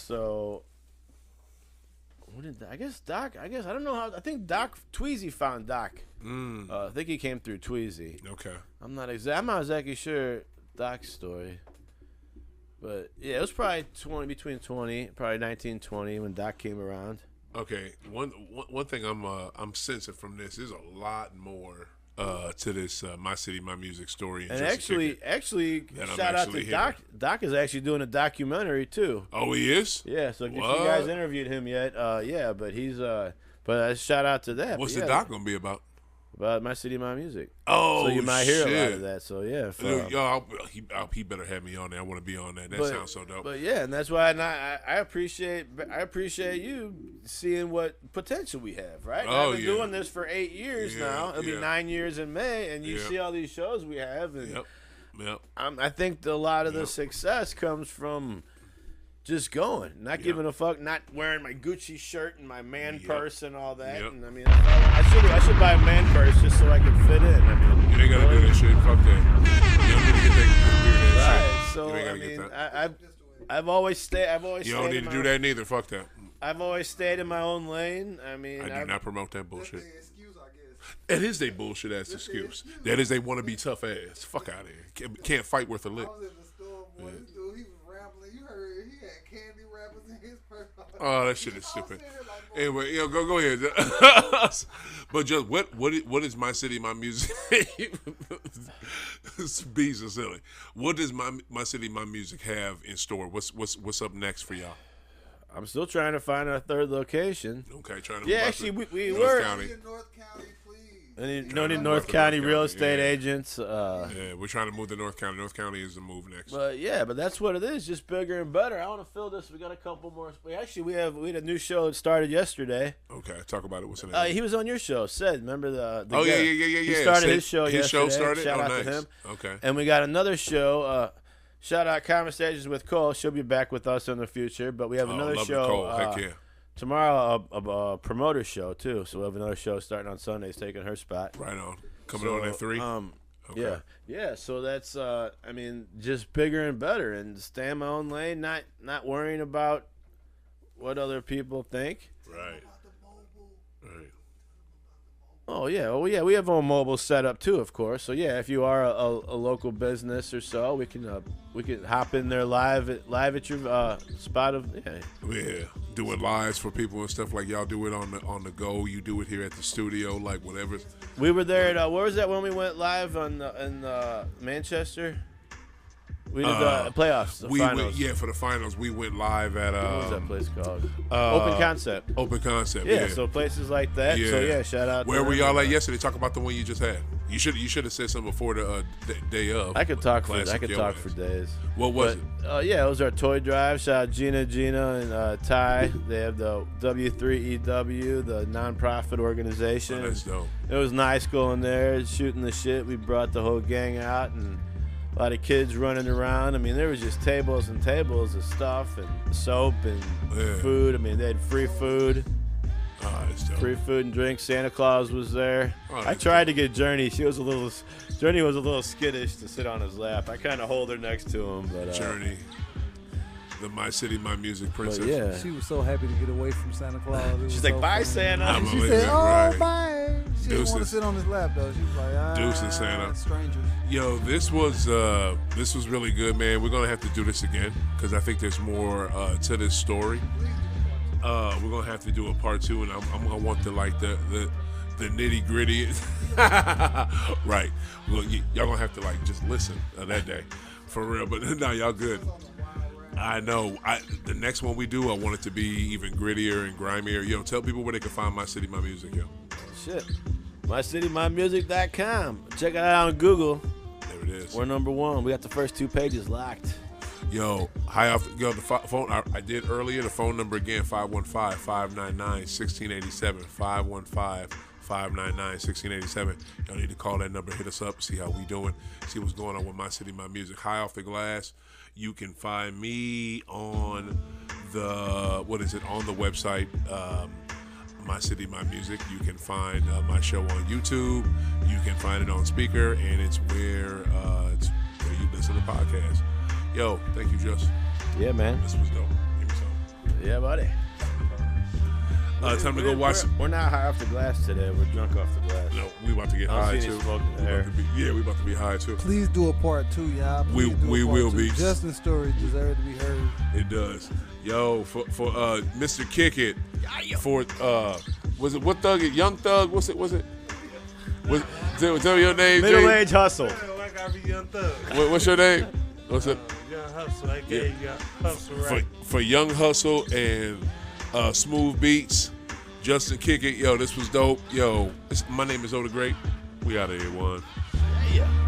Speaker 3: I don't know how. I think Tweezy found Doc. I think he came through Tweezy.
Speaker 1: Okay.
Speaker 3: I'm not exactly sure Doc's story, but yeah, it was probably probably 1920 when Doc came around.
Speaker 1: Okay. One thing I'm sensing from this is a lot more to this My City, My Music story.
Speaker 3: And actually, shout out to Doc. Doc is actually doing a documentary too.
Speaker 1: Oh, he is?
Speaker 3: Yeah. So if you guys interviewed him yet, but he's but shout out to that.
Speaker 1: What's the doc gonna be about?
Speaker 3: About My City, My Music.
Speaker 1: Oh,
Speaker 3: so you might hear
Speaker 1: shit.
Speaker 3: a lot of that. So yeah,
Speaker 1: he better have me on there. I want to be on that. That sounds so dope.
Speaker 3: But yeah, and that's why I appreciate you seeing what potential we have. Right?
Speaker 1: Oh,
Speaker 3: I've been doing this for 8 years now. It'll be 9 years in May, and you see all these shows we have. And
Speaker 1: Yep.
Speaker 3: I think a lot of the success comes from just going, not giving a fuck, not wearing my Gucci shirt and my man purse and all that. And I mean, I should buy a man purse just so I can fit in. I mean,
Speaker 1: you ain't gotta do that shit. Fuck that. You don't need to get that
Speaker 3: shit. So
Speaker 1: you ain't
Speaker 3: I
Speaker 1: gotta
Speaker 3: mean,
Speaker 1: get that.
Speaker 3: I've always stayed.
Speaker 1: You don't need to do that neither. Fuck that.
Speaker 3: I've always stayed in my own lane. I mean,
Speaker 1: I do not promote that bullshit.
Speaker 2: Excuse, I guess.
Speaker 1: It is they bullshit ass excuse. That is they want to be tough ass. Fuck out of here. Can't fight worth a lick.
Speaker 2: I was in the store, boy. This dude, he was rambling. You heard he had candy wrappers in his purse.
Speaker 1: Oh, that shit is stupid. Anyway, go ahead. But just what is My City, My Music? Bees are silly. What does My City, My Music have in store? What's up next for y'all?
Speaker 3: I'm still trying to find our third location.
Speaker 1: Okay, trying to.
Speaker 3: Yeah, actually, we
Speaker 1: North
Speaker 3: were.
Speaker 1: County.
Speaker 2: North County, please.
Speaker 3: Any North County real estate agents.
Speaker 1: Yeah, we're trying to move to North County. North County is the move next.
Speaker 3: But that's what it is, just bigger and better. I want to fill this. We got a couple more. We had a new show that started yesterday.
Speaker 1: Okay, talk about it. What's the name?
Speaker 3: He was on your show. Sid, remember the
Speaker 1: oh
Speaker 3: guy?
Speaker 1: Yeah.
Speaker 3: He started his show yesterday.
Speaker 1: His show started.
Speaker 3: Shout out
Speaker 1: nice.
Speaker 3: to him.
Speaker 1: Okay.
Speaker 3: And we got another show. Shout out Conversations with Cole. She'll be back with us in the future. But we have another
Speaker 1: love
Speaker 3: show.
Speaker 1: Nicole. Heck yeah.
Speaker 3: Tomorrow, a promoter show too. So we'll have another show starting on Sundays, taking her spot.
Speaker 1: Right on. Coming on at 3.
Speaker 3: Okay. Yeah. So that's I mean, just bigger and better, and stay in my own lane, not worrying about what other people think.
Speaker 1: Right.
Speaker 3: Oh yeah, we have a mobile setup too, of course. So yeah, if you are a local business or so, we can hop in there live at your spot of
Speaker 1: doing lives for people and stuff like y'all do it on the go. You do it here at the studio, like whatever.
Speaker 3: We were there at where was that when we went live in Manchester? We did the playoffs, the finals.
Speaker 1: For the finals, we went live at
Speaker 3: what was that place called? Open Concept.
Speaker 1: Open Concept.
Speaker 3: Yeah, so places like that.
Speaker 1: Yeah.
Speaker 3: So yeah, shout out.
Speaker 1: Where were y'all at yesterday? Talk about the one you just had. You should have said something before the day of.
Speaker 3: I could talk for days.
Speaker 1: What was it?
Speaker 3: Yeah, it was our toy drive. Shout out Gina, and Ty. They have the W3EW, the nonprofit organization.
Speaker 1: Oh, that's dope.
Speaker 3: It was nice going there, shooting the shit. We brought the whole gang out and a lot of kids running around. I mean, there was just tables and tables of stuff and soap and food. I mean, they had free food.
Speaker 1: Oh, that's dope.
Speaker 3: Free food and drinks. Santa Claus was there.
Speaker 1: Oh,
Speaker 3: I tried to get Journey. Journey was a little skittish to sit on his lap. I kind of hold her next to him, but
Speaker 1: Journey, the My City, My Music princess.
Speaker 3: But yeah,
Speaker 5: She was so happy to get away from Santa Claus.
Speaker 3: she's like, "Bye, Santa."
Speaker 5: She said, "Oh, bye." She didn't want to sit on his lap though. She was like,
Speaker 1: Deuce and Santa.
Speaker 5: Strangers.
Speaker 1: Yo, this was really good, man. We're gonna have to do this again because I think there's more to this story. We're gonna have to do a part 2, and I'm gonna want the nitty gritty. Right. Well, y'all gonna have to just listen that day, for real. But no, y'all good. I know. The next one we do, I want it to be even grittier and grimier. Yo, tell people where they can find My City, My Music. Yo.
Speaker 3: Shit. MyCityMyMusic.com. Check it out on Google.
Speaker 1: There it is.
Speaker 3: We're number 1. We got the first 2 pages locked.
Speaker 1: Yo, the phone I did earlier. The phone number again, 515-599-1687. 515-599-1687. Y'all need to call that number, hit us up, see how we doing, see what's going on with My City, My Music. High Off the Glass. You can find me on the website, My City, My Music. You can find my show on YouTube. You can find it on Speaker, and it's where you listen to podcasts. Yo, thank you, Just.
Speaker 3: Yeah, man.
Speaker 1: This was dope. Give me some.
Speaker 3: Yeah, buddy.
Speaker 1: Time to go watch.
Speaker 3: We're not high off the glass today. We're drunk off the glass.
Speaker 1: No, we about to get high too. We about to be high too.
Speaker 5: Please do a part 2, y'all.
Speaker 1: We will be.
Speaker 5: Justin's story deserves to be heard.
Speaker 1: It does. Yo, for Mr. Kickett, for was it what Thug? Young Thug? What's it? Tell me your name.
Speaker 3: Middle Age Hustle.
Speaker 4: I gotta be Young Thug.
Speaker 1: What's your name? What's it?
Speaker 4: Young Hustle. I gave Young Hustle right.
Speaker 1: For Young Hustle and Smooth Beats, Justin Kickett. Yo, this was dope. Yo, my name is Oda Great. We out of here, one.
Speaker 3: Yeah.